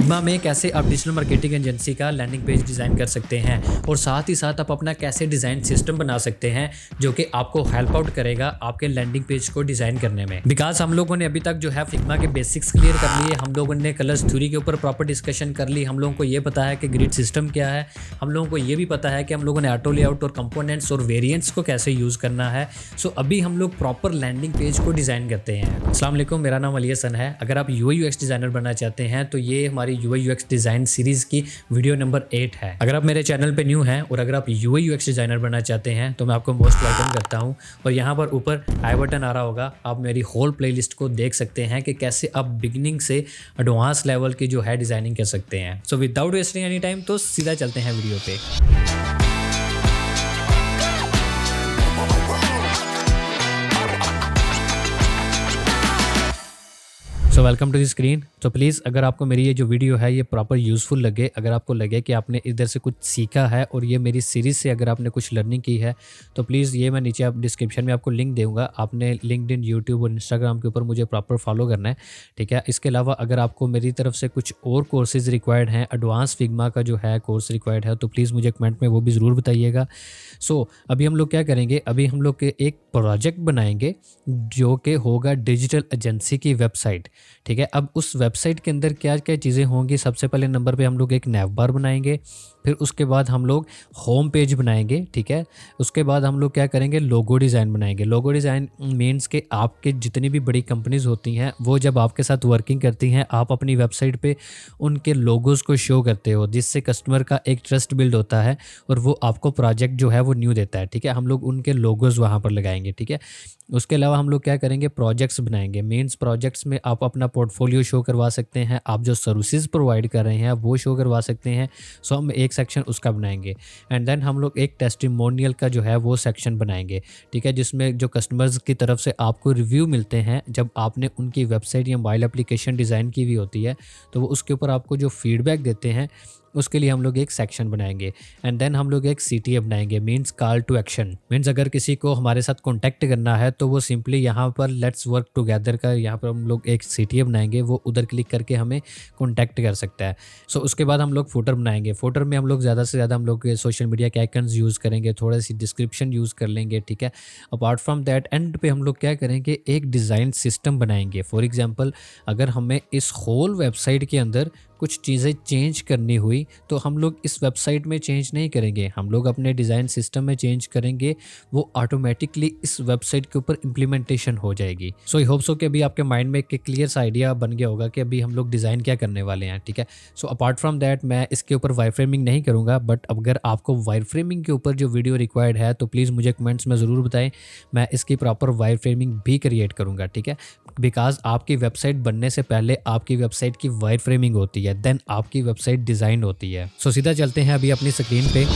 Figma में कैसे आप डिजिटल मार्केटिंग एजेंसी का लैंडिंग पेज डिज़ाइन कर सकते हैं और साथ ही साथ आप अपना कैसे डिज़ाइन सिस्टम बना सकते हैं जो कि आपको हेल्प आउट करेगा आपके लैंडिंग पेज को डिज़ाइन करने में। बिकॉज हम लोगों ने अभी तक जो है फिग्मा के बेसिक्स क्लियर कर लिए, हम लोगों ने कलर्स थ्योरी के ऊपर प्रॉपर डिस्कशन कर ली, हम लोगों को ये पता है कि ग्रिड सिस्टम क्या है, हम लोगों को ये भी पता है कि हम लोगों ने ऑटो लेआउट और कंपोनेंट्स और वेरिएंट्स को कैसे यूज़ करना है। सो अभी हम लोग प्रॉपर लैंडिंग पेज को डिज़ाइन करते हैं। अस्सलाम वालेकुम, मेरा नाम अली हसन है। अगर आप यूआई यूएक्स डिज़ाइनर बनना चाहते हैं तो ये हमारी यूआई यूएक्स डिज़ाइन सीरीज़ की वीडियो नंबर 8 है। अगर आप मेरे चैनल पे न्यू हैं और अगर आप यूआई यूएक्स डिज़ाइनर बनना चाहते हैं तो मैं आपको मोस्ट वेलकम करता हूं। और यहाँ पर ऊपर आई बटन आ रहा होगा, आप मेरी होल प्लेलिस्ट को देख सकते हैं कि कैसे आप बिगिनिंग से एडवांस लेवल की जो है डिज़ाइनिंग कर सकते हैं। So without wasting any time तो सीधा चलते हैं वीडियो पे। So welcome to the screen. तो प्लीज़ अगर आपको मेरी ये जो वीडियो है ये प्रॉपर यूज़फुल लगे, अगर आपको लगे कि आपने इधर से कुछ सीखा है और ये मेरी सीरीज़ से अगर आपने कुछ लर्निंग की है तो प्लीज़ ये मैं नीचे आप डिस्क्रिप्शन में आपको लिंक दूंगा। आपने लिंक्डइन, यूट्यूब और इंस्टाग्राम के ऊपर मुझे प्रॉपर फॉलो करना है, ठीक है। इसके अलावा अगर आपको मेरी तरफ से कुछ और कोर्सेज़ रिक्वायर्ड हैं, एडवांस फिग्मा का जो है कोर्स रिक्वायर्ड है तो प्लीज़ मुझे कमेंट में वो भी ज़रूर बताइएगा। सो अभी हम लोग क्या करेंगे, अभी हम लोग के एक प्रोजेक्ट बनाएंगे जो कि होगा डिजिटल एजेंसी की वेबसाइट, ठीक है। अब उस वेबसाइट के अंदर क्या क्या चीज़ें होंगी, सबसे पहले नंबर पे हम लोग एक नैव बार बनाएंगे, फिर उसके बाद हम लोग होम पेज बनाएंगे, ठीक है। उसके बाद हम लोग क्या करेंगे, लोगो डिज़ाइन बनाएंगे। लोगो डिज़ाइन मीन्स के आपके जितनी भी बड़ी कंपनीज़ होती हैं वो जब आपके साथ वर्किंग करती हैं आप अपनी वेबसाइट पे उनके लोगोज़ को शो करते हो, जिससे कस्टमर का एक ट्रस्ट बिल्ड होता है और वो आपको प्रोजेक्ट जो है वो न्यू देता है, ठीक है। हम लोग उनके लोगोज़ वहाँ पर लगाएंगे, ठीक है। उसके अलावा हम लोग क्या करेंगे, प्रोजेक्ट्स बनाएंगे। मीन्स प्रोजेक्ट्स में आप अपना पोर्टफोलियो शो करवा सकते हैं, आप जो सर्विसेज प्रोवाइड कर रहे हैं वो शो करवा सकते हैं। सो हम एक सेक्शन उसका बनाएंगे एंड देन हम लोग एक टेस्टिमोनियल का जो है वो सेक्शन बनाएंगे, ठीक है, जिसमें जो कस्टमर्स की तरफ से आपको रिव्यू मिलते हैं जब आपने उनकी वेबसाइट या मोबाइल एप्लीकेशन डिज़ाइन की हुई होती है तो वो उसके ऊपर आपको जो फीडबैक देते हैं उसके लिए हम लोग एक सेक्शन बनाएंगे। एंड देन हम लोग एक CTA बनाएंगे, means call to action. Means अगर किसी को हमारे साथ कॉन्टैक्ट करना है तो वो सिंपली यहाँ पर लेट्स वर्क टुगेदर का यहाँ पर हम लोग एक CTA बनाएंगे, वो उधर क्लिक करके हमें कॉन्टैक्ट कर सकता है। सो उसके बाद हम लोग फुटर बनाएंगे। फुटर में हम लोग ज़्यादा से ज़्यादा हम लोग सोशल मीडिया के आइकन्स यूज़ करेंगे, थोड़ा सी डिस्क्रिप्शन यूज़ कर लेंगे, ठीक है। अपार्ट फ्रॉम दैट एंड पे हम लोग क्या करेंगे, एक डिज़ाइन सिस्टम बनाएंगे। फॉर एग्जाम्पल अगर हमें इस होल वेबसाइट के अंदर कुछ चीज़ें चेंज करनी हुई तो हम लोग इस वेबसाइट में चेंज नहीं करेंगे, हम लोग अपने डिज़ाइन सिस्टम में चेंज करेंगे, वो ऑटोमेटिकली इस वेबसाइट के ऊपर इम्प्लीमेंटेशन हो जाएगी। सो आई होप सो कि अभी आपके माइंड में एक क्लियर सा आइडिया बन गया होगा कि अभी हम लोग डिज़ाइन क्या करने वाले हैं, ठीक है। सो अपार्ट फ्रॉम दैट मैं इसके ऊपर वायर फ्रेमिंग नहीं करूँगा, बट अगर आपको वायर फ्रेमिंग के ऊपर जो वीडियो रिक्वायर्ड है तो प्लीज़ मुझे कमेंट्स में ज़रूर बताएं, मैं इसकी प्रॉपर वायर फ्रेमिंग भी क्रिएट करूँगा, ठीक है। बिकॉज आपकी वेबसाइट बनने से पहले आपकी वेबसाइट की वायर फ्रेमिंग होती है, देन आपकी वेबसाइट डिज़ाइन होती है। सो सीधा चलते हैं अभी अपनी स्क्रीन पे।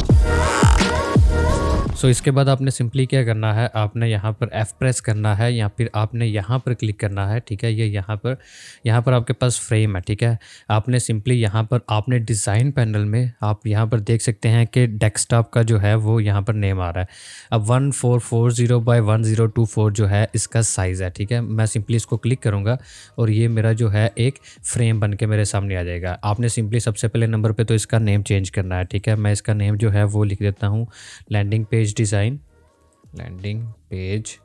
सो इसके बाद आपने सिंपली क्या करना है, आपने यहाँ पर F प्रेस करना है या फिर आपने यहाँ पर क्लिक करना है, ठीक है। ये यहाँ पर आपके पास फ्रेम है, ठीक है। आपने सिंपली यहाँ पर आपने डिज़ाइन पैनल में आप यहाँ पर देख सकते हैं कि डेस्कटॉप का जो है वो यहाँ पर नेम आ रहा है। अब 1440 बाई 1024 जो है इसका साइज़ है, ठीक है। मैं सिंपली इसको क्लिक करूँगा और ये मेरा जो है एक फ्रेम बन के मेरे सामने आ जाएगा। आपने सिंपली सबसे पहले नंबर पर तो इसका नेम चेंज करना है, ठीक है। मैं इसका नेम जो है वो लिख देता हूँ landing page design, landing page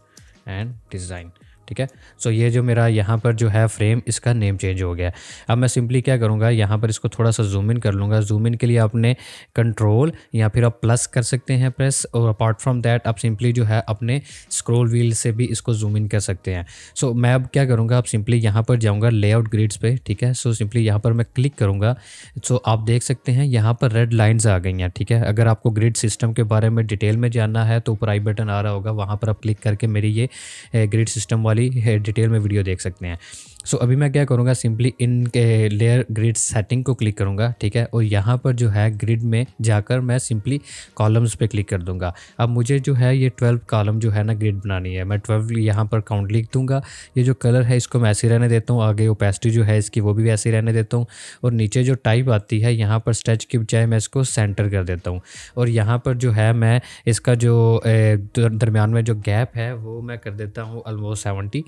and design, ठीक है। सो ये जो मेरा यहाँ पर जो है फ्रेम, इसका नेम चेंज हो गया। अब मैं सिंपली क्या करूँगा, यहाँ पर इसको थोड़ा सा जूम इन कर लूँगा। जूम इन के लिए आपने कंट्रोल या फिर आप प्लस कर सकते हैं प्रेस, और अपार्ट फ्रॉम दैट आप सिंपली जो है अपने स्क्रॉल व्हील से भी इसको जूम इन कर सकते हैं। सो मैं अब क्या करूँगा, आप सिंपली यहाँ पर जाऊँगा लेआउट ग्रिड्स पे, ठीक है। सो सिंपली यहाँ पर मैं क्लिक करूँगा। सो आप देख सकते हैं यहाँ पर रेड लाइन्स आ गई हैं, ठीक है। अगर आपको ग्रिड सिस्टम के बारे में डिटेल में जानना है तो ऊपर आई बटन आ रहा होगा, वहाँ पर आप क्लिक करके मेरी ये ग्रिड सिस्टम वाली डिटेल में वीडियो देख सकते हैं। सो अभी मैं क्या करूँगा, simply in layer grid setting को क्लिक करूँगा, ठीक है। और यहाँ पर जो है ग्रिड में जाकर मैं सिंपली कॉलम्स पे क्लिक कर दूँगा। अब मुझे जो है ये 12 कॉलम जो है ना ग्रिड बनानी है। मैं 12 यहाँ पर काउंट लिख दूँगा। ये जो कलर है इसको मैं ऐसे रहने देता हूँ, आगे ओपेसिटी जो है इसकी वो भी वैसे ही रहने देता हूँ, और नीचे जो टाइप आती है यहाँ पर स्ट्रेच की बजाय मैं इसको सेंटर कर देता हूँ। और यहाँ पर जो है मैं इसका जो दरमियान में जो गैप है वो मैं कर देता हूँ ऑलमोस्ट 70,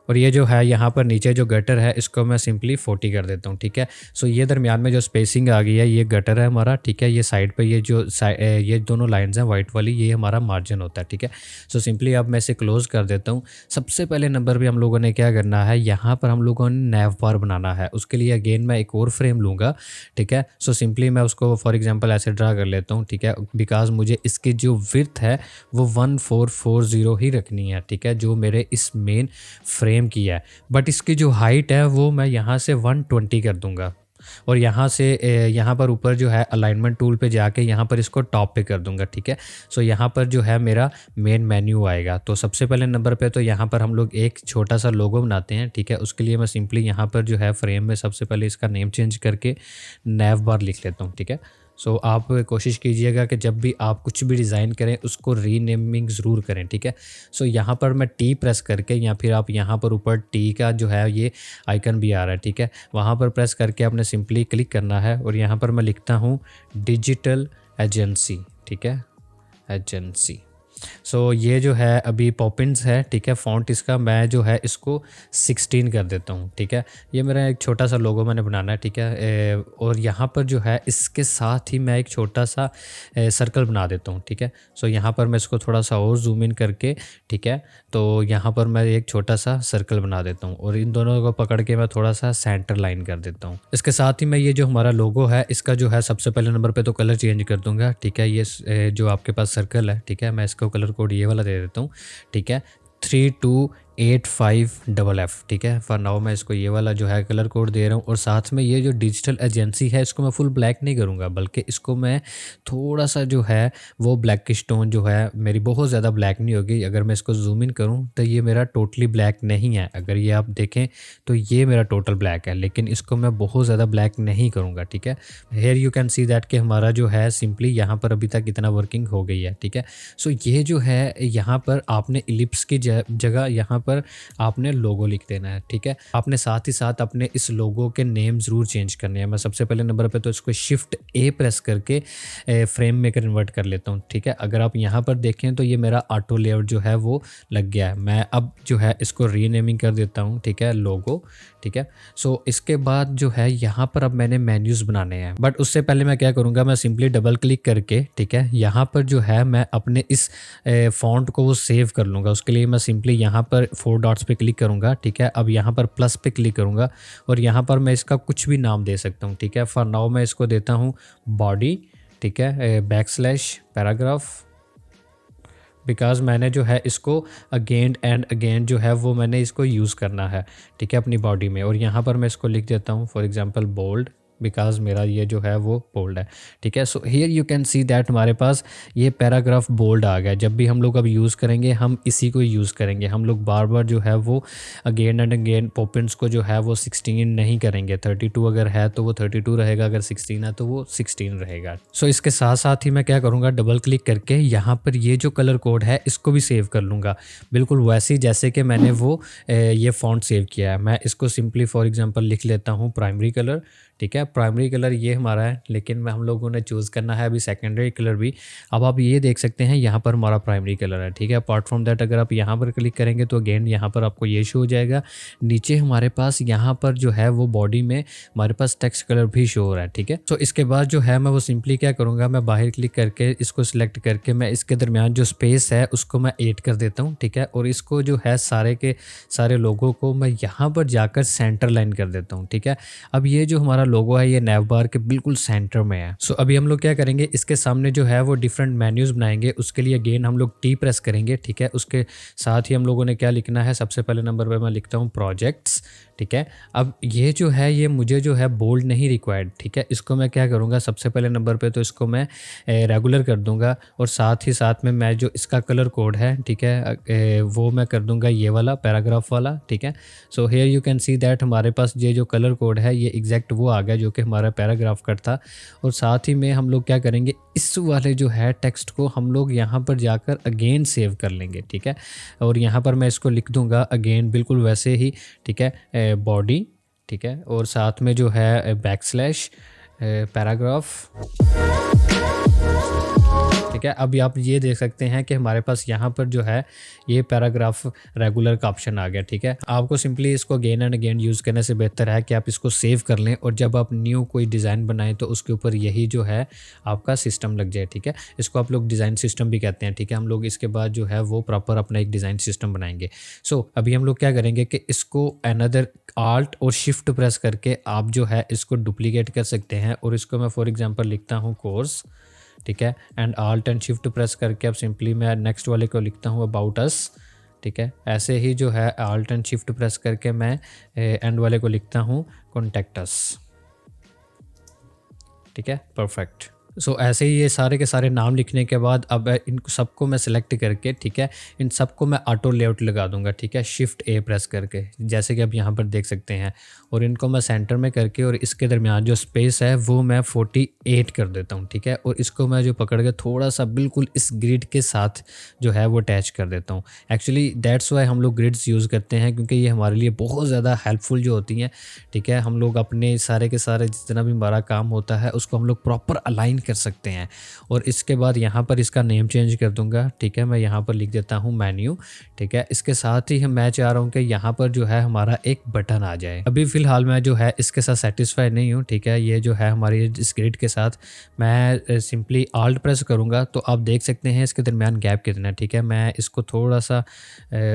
और ये जो है यहाँ पर नीचे जो गटर है इसको मैं सिंपली 40 कर देता हूँ, ठीक है। सो ये दरमियान में जो स्पेसिंग आ गई है ये गटर है हमारा, ठीक है। ये साइड पे ये जो ये दोनों लाइंस हैं वाइट वाली, ये हमारा मार्जिन होता है, ठीक है। सो सिंपली अब मैं इसे क्लोज कर देता हूँ। सबसे पहले नंबर पे हम लोगों ने क्या करना है, यहाँ पर हम लोगों ने नैव बार बनाना है। उसके लिए अगेन मैं एक और फ्रेम लूँगा, ठीक है। सो सिंपली मैं उसको फॉर एग्जाम्पल ऐसे ड्रा कर लेता हूँ, ठीक है, बिकॉज मुझे इसकी जो विड्थ है वो 1440 ही रखनी है, ठीक है, जो मेरे इस मेन फ्रेम की है। बट इसकी जो हाइट है वो मैं यहाँ से 120 कर दूंगा और यहाँ से यहाँ पर ऊपर जो है अलाइनमेंट टूल पे जाके यहाँ पर इसको टॉप पे कर दूंगा, ठीक है। सो यहाँ पर जो है मेरा मेन मेन्यू आएगा। तो सबसे पहले नंबर पे तो यहाँ पर हम लोग एक छोटा सा लोगो बनाते हैं, ठीक है। उसके लिए मैं सिंपली यहाँ पर जो है फ्रेम में सबसे पहले इसका नेम चेंज करके नैव बार लिख लेता हूँ, ठीक है। सो आप कोशिश कीजिएगा कि जब भी आप कुछ भी डिज़ाइन करें उसको रीनेमिंग ज़रूर करें, ठीक है। सो यहाँ पर मैं टी प्रेस करके या फिर आप यहाँ पर ऊपर टी का जो है ये आइकन भी आ रहा है, ठीक है, वहाँ पर प्रेस करके आपने सिंपली क्लिक करना है और यहाँ पर मैं लिखता हूँ डिजिटल एजेंसी, ठीक है, एजेंसी। सो ये जो है अभी पॉपिन्स है, ठीक है। फ़ॉन्ट इसका मैं जो है इसको 16 कर देता हूँ, ठीक है। ये मेरा एक छोटा सा लोगो मैंने बनाना है, ठीक है। और यहाँ पर जो है इसके साथ ही मैं एक छोटा सा सर्कल बना देता हूँ, ठीक है। सो यहाँ पर मैं इसको थोड़ा सा और जूम इन करके, ठीक है, तो यहाँ पर मैं एक छोटा सा सर्कल बना देता हूँ और इन दोनों को पकड़ के मैं थोड़ा सा सेंटर लाइन कर देता हूँ। इसके साथ ही मैं ये जो हमारा लोगो है इसका जो है सबसे पहले नंबर पे तो कलर चेंज कर दूंगा, ठीक है। ये जो आपके पास सर्कल है, ठीक है, मैं इसको कलर कोड ये वाला दे देता हूँ, ठीक है, 3285FF, ठीक है। फॉर नाउ मैं इसको ये वाला जो है कलर कोड दे रहा हूँ। और साथ में ये जो डिजिटल एजेंसी है इसको मैं फुल ब्लैक नहीं करूँगा, बल्कि इसको मैं थोड़ा सा जो है वो ब्लैक की स्टोन जो है मेरी बहुत ज़्यादा ब्लैक नहीं होगी। अगर मैं इसको जूम इन करूँ तो ये मेरा टोटली ब्लैक नहीं है। अगर ये आप देखें तो ये मेरा टोटल ब्लैक है, लेकिन इसको मैं बहुत ज़्यादा ब्लैक नहीं करूँगा, ठीक है। Here you can see that कि हमारा जो है सिंपली यहाँ पर अभी तक इतना वर्किंग हो गई है, ठीक है। सो ये जो है यहाँ पर आपने इलिप्स की जगह यहाँ पर आपने लोगो लिख देना है, ठीक है। आपने साथ ही साथ अपने इस लोगो के नेम ज़रूर चेंज करने हैं। मैं सबसे पहले नंबर पे तो इसको शिफ्ट ए प्रेस करके फ्रेम में कन्वर्ट कर लेता हूँ, ठीक है। अगर आप यहाँ पर देखें तो ये मेरा ऑटो लेआउट जो है वो लग गया है। मैं अब जो है इसको रीनेमिंग कर देता हूँ, ठीक है, लोगो, ठीक है। सो इसके बाद जो है यहाँ पर अब मैंने मेन्यूज़ बनाने हैं, बट उससे पहले मैं क्या करूँगा, मैं सिंपली डबल क्लिक करके, ठीक है, यहाँ पर जो है मैं अपने इस फ़ॉन्ट को वो सेव कर लूँगा। उसके लिए मैं सिंपली यहाँ पर 4 डॉट्स पे क्लिक करूँगा, ठीक है। अब यहाँ पर प्लस पे क्लिक करूँगा और यहाँ पर मैं इसका कुछ भी नाम दे सकता हूँ, ठीक है। फॉर नाउ मैं इसको देता हूँ बॉडी, ठीक है, बैकस्लैश पैराग्राफ, बिकॉज मैंने जो है इसको अगेन एंड अगेन जो है वो मैंने इसको यूज़ करना है, ठीक है, अपनी बॉडी में। और यहाँ पर मैं इसको लिख देता हूँ फॉर एग्जांपल बोल्ड, बिकॉज मेरा ये जो है वो बोल्ड है, ठीक है। सो here you can see that हमारे पास ये पैराग्राफ बोल्ड आ गया। जब भी हम लोग अब यूज़ करेंगे हम इसी को यूज़ करेंगे। हम लोग बार बार जो है वो अगेन एंड अगेन पॉपिन्स को जो है वो 16 नहीं करेंगे। 32 अगर है तो वो 32 रहेगा, अगर 16 है तो वो 16 रहेगा। सो इसके साथ साथ ही मैं क्या करूँगा, डबल क्लिक करके यहाँ पर ये जो कलर कोड है इसको भी सेव कर लूँगा, बिल्कुल वैसे ही जैसे कि मैंने वो ये फॉन्ट सेव किया है। मैं इसको सिंपली फॉर एग्जांपल लिख लेता हूँ प्राइमरी कलर, ठीक है। प्राइमरी कलर ये हमारा है, लेकिन हम लोगों ने चूज़ करना है अभी सेकेंडरी कलर भी। अब आप ये देख सकते हैं यहाँ पर हमारा प्राइमरी कलर है, ठीक है। अपार्ट फ्रॉम दैट अगर आप यहाँ पर क्लिक करेंगे तो अगेन यहाँ पर आपको ये शो हो जाएगा। नीचे हमारे पास यहाँ पर जो है वो बॉडी में हमारे पास टेक्स्ट कलर भी शो हो रहा है, ठीक है। तो इसके बाद जो है मैं वो सिंपली क्या करूँगा, मैं बाहर क्लिक करके इसको सिलेक्ट करके मैं इसके दरमियान जो स्पेस है उसको मैं ऐड कर देता हूँ, ठीक है। और इसको जो है सारे के सारे लोगों को मैं यहाँ पर जाकर सेंटर लाइन कर देता हूँ, ठीक है। अब ये जो हमारा लोगो है ये नैव बार के बिल्कुल सेंटर में है। सो अभी हम लोग क्या करेंगे, इसके सामने जो है वो डिफरेंट मेन्यूज बनाएंगे। उसके लिए अगेन हम लोग टी प्रेस करेंगे, ठीक है। उसके साथ ही हम लोगों ने क्या लिखना है, सबसे पहले नंबर पे मैं लिखता हूँ प्रोजेक्ट्स, ठीक है। अब ये जो है ये मुझे जो है बोल्ड नहीं रिक्वायर्ड, ठीक है। इसको मैं क्या करूँगा, सबसे पहले नंबर पे तो इसको मैं रेगुलर कर दूंगा और साथ ही साथ में मैं जो इसका कलर कोड है, ठीक है, वो मैं कर दूंगा ये वाला पैराग्राफ वाला, ठीक है। सो here you can see that हमारे पास ये जो कलर कोड है ये एग्जैक्ट वो आ गया जो कि हमारा पैराग्राफ का था। और साथ ही में हम लोग क्या करेंगे, इस वाले जो है टेक्स्ट को हम लोग यहाँ पर जाकर अगेन सेव कर लेंगे, ठीक है। और यहाँ पर मैं इसको लिख दूंगा अगेन बिल्कुल वैसे ही, ठीक है, बॉडी, ठीक है। और साथ में जो है बैकस्लैश पैराग्राफ, ठीक ठीक है। अभी आप ये देख सकते हैं कि हमारे पास यहाँ पर जो है ये पैराग्राफ रेगुलर का ऑप्शन आ गया, ठीक है। आपको सिंपली इसको अगेन एंड अगेन यूज़ करने से बेहतर है कि आप इसको सेव कर लें और जब आप न्यू कोई डिज़ाइन बनाएं तो उसके ऊपर यही जो है आपका सिस्टम लग जाए, ठीक है। इसको आप लोग डिज़ाइन सिस्टम भी कहते हैं, ठीक है। हम लोग इसके बाद जो है वो प्रॉपर अपना एक डिज़ाइन सिस्टम बनाएंगे। सो अभी हम लोग क्या करेंगे कि इसको अनदर आल्ट और शिफ्ट प्रेस करके आप जो है इसको डुप्लीकेट कर सकते हैं और इसको मैं फॉर एग्जांपल लिखता हूँ कोर्स, ठीक है। And alt and shift press करके अब सिंपली मैं नेक्स्ट वाले को लिखता हूँ अबाउट अस, ठीक है। ऐसे ही जो है आल्ट एंड शिफ्ट प्रेस करके मैं एंड वाले को लिखता हूँ कॉन्टैक्ट अस, ठीक है, परफेक्ट। सो ऐसे ही ये सारे के सारे नाम लिखने के बाद अब इन सबको मैं सिलेक्ट करके, ठीक है, इन सबको मैं ऑटो लेआउट लगा दूंगा, ठीक है, शिफ्ट ए प्रेस करके, जैसे कि आप यहाँ पर देख सकते हैं। और इनको मैं सेंटर में करके और इसके दरमियान जो स्पेस है वो मैं 48 कर देता हूँ, ठीक है। और इसको मैं जो पकड़ के थोड़ा सा बिल्कुल इस ग्रिड के साथ जो है वो अटैच कर देता हूँ। एक्चुअली दैट्स वाई हम लोग ग्रिड्स यूज़ करते हैं, क्योंकि ये हमारे लिए बहुत ज़्यादा हेल्पफुल जो होती हैं, ठीक है। हम लोग अपने सारे के सारे जितना भी हमारा काम होता है उसको हम लोग प्रॉपर अलाइन कर सकते हैं। और इसके बाद यहाँ पर इसका नेम चेंज कर दूंगा, ठीक है। मैं यहाँ पर लिख देता हूँ मेन्यू, ठीक है। इसके साथ ही मैं चाह रहा हूँ कि यहाँ पर जो है हमारा एक बटन आ जाए। अभी फ़िलहाल मैं जो है इसके साथ सेटिस्फाई नहीं हूँ, ठीक है। ये जो है हमारी इस ग्रिड के साथ मैं सिंपली आल्ट प्रेस करूँगा तो आप देख सकते हैं इसके दरमियान गैप कितना है, ठीक है। मैं इसको थोड़ा सा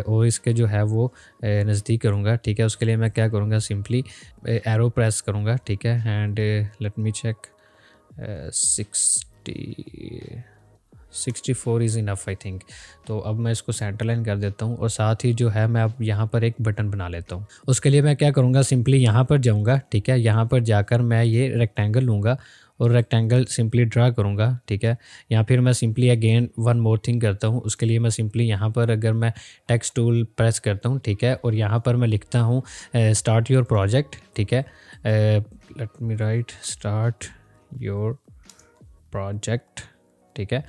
और इसके जो है वो नज़दीक करूँगा, ठीक है। उसके लिए मैं क्या करूँगा, सिंपली एरो प्रेस करूँगा, ठीक है। And let me check 64 is enough I think. तो अब मैं इसको सेंटर लाइन कर देता हूँ और साथ ही जो है मैं अब यहाँ पर एक बटन बना लेता हूँ। उसके लिए मैं क्या करूँगा, सिंपली यहाँ पर जाऊँगा, ठीक है। यहाँ पर जाकर मैं ये रेक्टेंगल लूँगा और रेक्टेंगल सिंपली ड्रा करूँगा, ठीक है। या फिर मैं simply again one more thing करता हूँ। उसके लिए मैं सिंपली यहाँ पर अगर मैं टेक्स्ट टूल प्रेस करता हूँ, ठीक है, और यहाँ पर मैं लिखता हूँ स्टार्ट योर प्रोजेक्ट, ठीक है। Let me right start your project, ठीक है।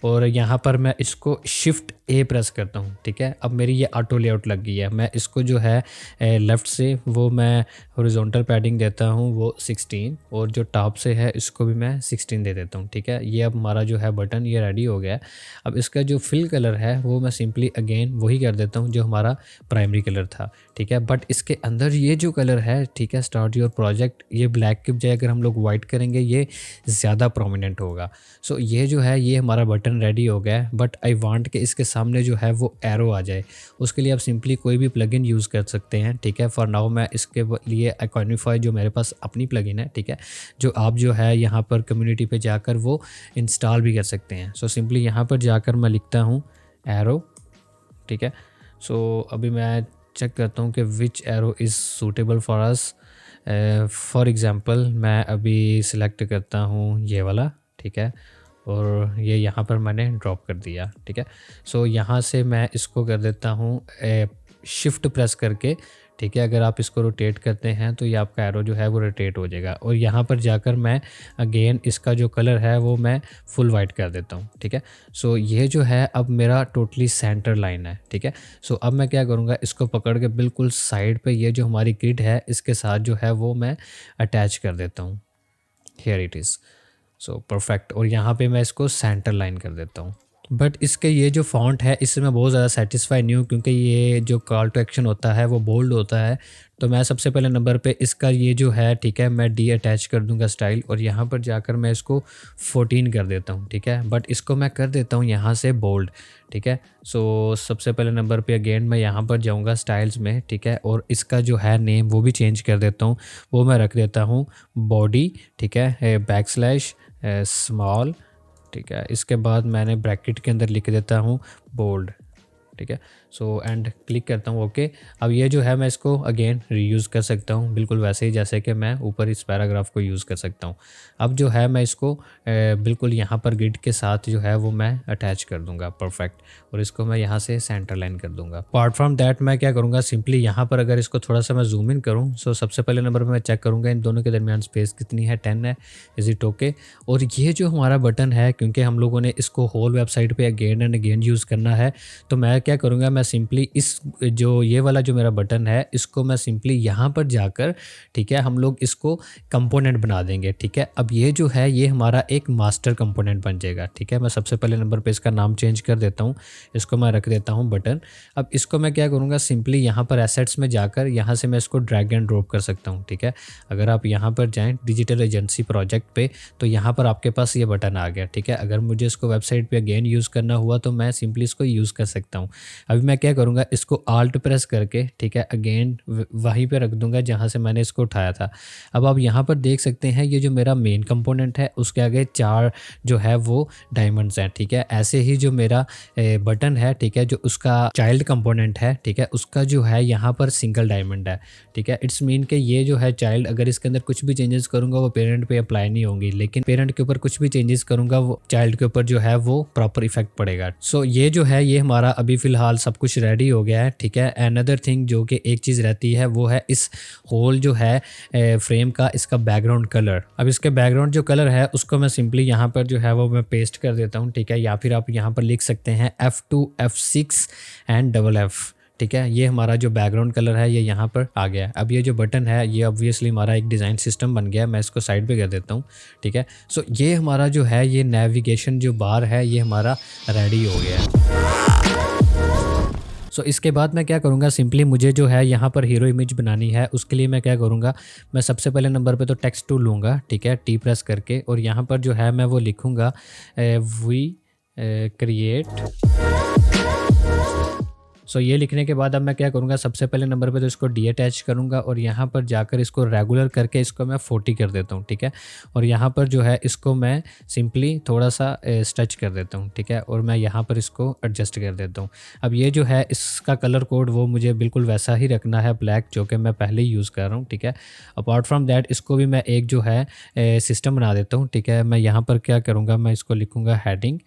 और यहाँ पर मैं इसको शिफ्ट ए प्रेस करता हूँ, ठीक है। अब मेरी ये ऑटो लेआउट लग गई है। मैं इसको जो है लेफ़्ट से वो मैं हॉरिजॉन्टल पैडिंग देता हूँ वो 16 और जो टॉप से है इसको भी मैं 16 दे देता हूँ, ठीक है। ये अब हमारा जो है बटन ये रेडी हो गया है। अब इसका जो फिल कलर है वो मैं सिंपली अगेन वही कर देता हूँ जो हमारा प्राइमरी कलर था, ठीक है। बट इसके अंदर ये जो कलर है, ठीक है, स्टार्ट योर प्रोजेक्ट, ये ब्लैक के बजाय अगर हम लोग वाइट करेंगे ये ज़्यादा प्रोमिनेंट होगा। सो ये जो है ये हमारा बटन रेडी हो गया है। बट आई वांट कि इसके सामने जो है वो एरो आ जाए। उसके लिए आप सिंपली कोई भी प्लगइन यूज़ कर सकते हैं, ठीक है। फॉर नाउ मैं इसके लिए इकोनिफाई जो मेरे पास अपनी प्लगइन है, ठीक है, जो आप जो है यहाँ पर कम्युनिटी पे जाकर वो इंस्टॉल भी कर सकते हैं। सो सिंपली यहाँ पर जाकर मैं लिखता हूँ एरो, ठीक है। सो अभी मैं चेक करता हूँ कि which arrow is suitable for us. For example मैं अभी सिलेक्ट करता हूँ ये वाला, ठीक है, और ये यहाँ पर मैंने ड्रॉप कर दिया, ठीक है। सो यहाँ से मैं इसको कर देता हूँ शिफ्ट प्रेस करके, ठीक है। अगर आप इसको रोटेट करते हैं तो ये आपका एरो जो है वो रोटेट हो जाएगा। और यहाँ पर जाकर मैं अगेन इसका जो कलर है वो मैं फुल वाइट कर देता हूँ, ठीक है। सो ये जो है अब मेरा टोटली सेंटर लाइन है, ठीक है। सो अब मैं क्या करूँगा, इसको पकड़ के बिल्कुल साइड पे ये जो हमारी ग्रिड है इसके साथ जो है वो मैं अटैच कर देता हूँ। Here it is, so perfect. और यहाँ पे मैं इसको सेंटर लाइन कर देता हूँ। बट इसके ये जो फॉन्ट है इससे मैं बहुत ज़्यादा सेटिस्फाई नहीं हूँ, क्योंकि ये जो कॉल टू एक्शन होता है वो बोल्ड होता है। तो मैं सबसे पहले नंबर पे इसका ये जो है, ठीक है, मैं डी अटैच कर दूंगा स्टाइल और यहाँ पर जाकर मैं इसको 14 कर देता हूँ, ठीक है। बट इसको मैं कर देता हूँ यहाँ से बोल्ड, ठीक है। सो सबसे पहले नंबर पे अगेन मैं यहाँ पर जाऊँगा स्टाइल्स में, ठीक है, और इसका जो है नेम वो भी चेंज कर देता हूँ। वो मैं रख देता हूँ बॉडी, ठीक है, बैकस्लैश स्मॉल, ठीक है। इसके बाद मैंने ब्रैकेट के अंदर लिख देता हूँ बोल्ड, ठीक है। सो एंड क्लिक करता हूँ ओके। अब ये जो है मैं इसको अगेन रीयूज़ कर सकता हूँ बिल्कुल वैसे ही जैसे कि मैं ऊपर इस पैराग्राफ को यूज़ कर सकता हूँ। अब जो है मैं इसको बिल्कुल यहाँ पर ग्रिड के साथ जो है वो मैं अटैच कर दूँगा, परफेक्ट। और इसको मैं यहाँ से सेंटर लाइन कर दूँगा। अपार्ट फ्रॉम दैट मैं क्या करूँगा, सिंपली यहाँ पर अगर इसको थोड़ा सा मैं जूम इन करूँ, सो सबसे पहले नंबर पर मैं चेक करूँगा इन दोनों के दरमियान स्पेस कितनी है, 10 है, इज़ इट ओके। और ये जो हमारा बटन है, क्योंकि हम लोगों ने इसको होल वेबसाइट पर अगेन एंड अगेन यूज़ करना है, तो मैं क्या करूँगा, मैं मैं सिंपली इस जो ये वाला जो मेरा बटन है इसको मैं सिंपली यहाँ पर जाकर, ठीक है, हम लोग इसको कंपोनेंट बना देंगे। ठीक है, अब ये जो है ये हमारा एक मास्टर कंपोनेंट बन जाएगा। ठीक है, मैं सबसे पहले नंबर पे इसका नाम चेंज कर देता हूँ, इसको मैं रख देता हूँ बटन। अब इसको मैं क्या करूँगा, सिंपली यहाँ पर एसेट्स में जाकर यहाँ से मैं इसको ड्रैग एंड ड्रॉप कर सकता हूँ। ठीक है, अगर आप यहाँ पर जाएँ डिजिटल एजेंसी प्रोजेक्ट पे तो यहाँ पर आपके पास ये बटन आ गया। ठीक है, अगर मुझे इसको वेबसाइट पे अगेन यूज़ करना हुआ तो मैं सिंपली इसको यूज़ कर सकता हूँ। अभी मैं क्या करूँगा, इसको आल्ट प्रेस करके, ठीक है, अगेन वहीं पे रख दूँगा जहाँ से मैंने इसको उठाया था। अब आप यहाँ पर देख सकते हैं ये जो मेरा मेन कंपोनेंट है उसके आगे 4 जो है वो डायमंड्स हैं। ठीक है, ऐसे ही जो मेरा बटन है, ठीक है, जो उसका चाइल्ड कंपोनेंट है, ठीक है, उसका जो है यहाँ पर सिंगल डायमंड है। ठीक है, इट्स मीन कि ये जो है चाइल्ड, अगर इसके अंदर कुछ भी चेंजेस करूँगा वो पेरेंट पे अप्लाई नहीं होंगी, लेकिन पेरेंट के ऊपर कुछ भी चेंजेस करूँगा वो चाइल्ड के ऊपर जो है वो प्रॉपर इफेक्ट पड़ेगा। सो ये जो है ये हमारा अभी फ़िलहाल सब कुछ रेडी हो गया है। ठीक है, अनदर थिंग जो कि एक चीज़ रहती है वो है इस होल जो है फ्रेम का इसका बैकग्राउंड कलर। अब इसके बैकग्राउंड जो कलर है उसको मैं सिंपली यहाँ पर जो है वो मैं पेस्ट कर देता हूँ। ठीक है, या फिर आप यहाँ पर लिख सकते हैं F2 F6 एंड FF। ठीक है, ये हमारा जो बैकग्राउंड कलर है ये यहाँ पर आ गया। अब ये जो बटन है ये ऑब्वियसली हमारा एक डिज़ाइन सिस्टम बन गया। मैं इसको साइड पे कर देता हूँ। ठीक है, सो ये हमारा जो है ये नेविगेशन जो बार है ये हमारा रेडी हो गया है। सो इसके बाद मैं क्या करूँगा, सिंपली मुझे जो है यहाँ पर हीरो इमेज बनानी है। उसके लिए मैं क्या करूँगा, मैं सबसे पहले नंबर पे तो टेक्स्ट टूल लूँगा। ठीक है, टी प्रेस करके, और यहाँ पर जो है मैं वो लिखूँगा वी क्रिएट। सो ये लिखने के बाद अब मैं क्या करूँगा, सबसे पहले नंबर पे तो इसको डी अटैच करूँगा और यहाँ पर जाकर इसको रेगुलर करके इसको मैं 40 कर देता हूँ। ठीक है, और यहाँ पर जो है इसको मैं सिंपली थोड़ा सा स्ट्रेच कर देता हूँ। ठीक है, और मैं यहाँ पर इसको एडजस्ट कर देता हूँ। अब ये जो है इसका कलर कोड वो मुझे बिल्कुल वैसा ही रखना है, ब्लैक, जो कि मैं पहले ही यूज़ कर रहा हूँ। ठीक है, अपार्ट फ्रॉम दैट इसको भी मैं एक जो है सिस्टम बना देता हूँ। ठीक है, मैं यहाँ पर क्या करूँगा, मैं इसको लिखूँगा हेडिंग।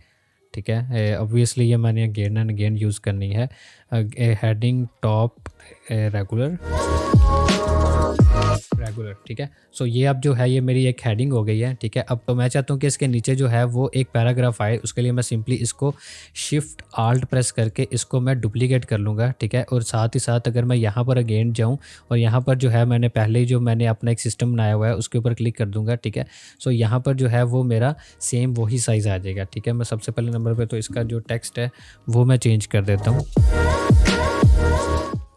ठीक है, ऑब्वियसली ये मैंने अगेन एंड अगेन यूज़ करनी है। Heading top regular. ठीक है, सो ये अब जो है ये मेरी एक हेडिंग हो गई है। ठीक है, अब तो मैं चाहता हूँ कि इसके नीचे जो है वो एक पैराग्राफ आए। उसके लिए मैं सिंपली इसको शिफ्ट आल्ट प्रेस करके इसको मैं डुप्लीकेट कर लूँगा। ठीक है, और साथ ही साथ अगर मैं यहाँ पर अगेन जाऊँ और यहाँ पर जो है मैंने पहले ही जो मैंने अपना एक सिस्टम बनाया हुआ है उसके ऊपर क्लिक कर दूँगा। ठीक है, सो यहाँ पर जो है वो मेरा सेम वही साइज़ आ जाएगा। ठीक है, मैं सबसे पहले नंबर पर तो इसका जो टेक्स्ट है वो मैं चेंज कर देता हूँ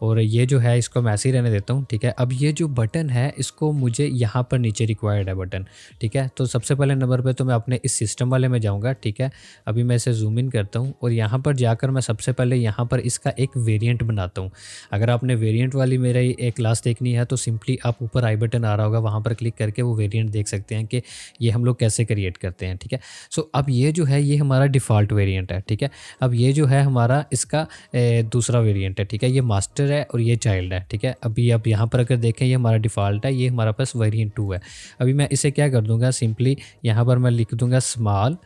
और ये जो है इसको मैं ऐसे ही रहने देता हूँ। ठीक है, अब ये जो बटन है इसको मुझे यहाँ पर नीचे रिक्वायर्ड है बटन। ठीक है, तो सबसे पहले नंबर पे तो मैं अपने इस सिस्टम वाले में जाऊँगा। ठीक है, अभी मैं इसे जूम इन करता हूँ और यहाँ पर जाकर मैं सबसे पहले यहाँ पर इसका एक वेरिएंट बनाता हूँ। अगर आपने वेरिएंट वाली मेरा एक क्लास देखनी है तो सिंपली आप ऊपर आई बटन आ रहा होगा, वहाँ पर क्लिक करके वो वेरिएंट देख सकते हैं कि ये हम लोग कैसे क्रिएट करते हैं। ठीक है, सो अब ये जो है ये हमारा डिफ़ॉल्ट वेरिएंट है। ठीक है, अब ये जो है हमारा इसका दूसरा वेरिएंट है। ठीक है, ये मास्टर है और ये चाइल्ड है। ठीक है, अभी आप यहाँ पर अगर देखें ये हमारा डिफ़ॉल्ट है, ये हमारा पास वेरिएंट 2 है। अभी मैं इसे क्या कर दूँगा, सिंपली यहाँ पर मैं लिख दूँगा स्मॉल,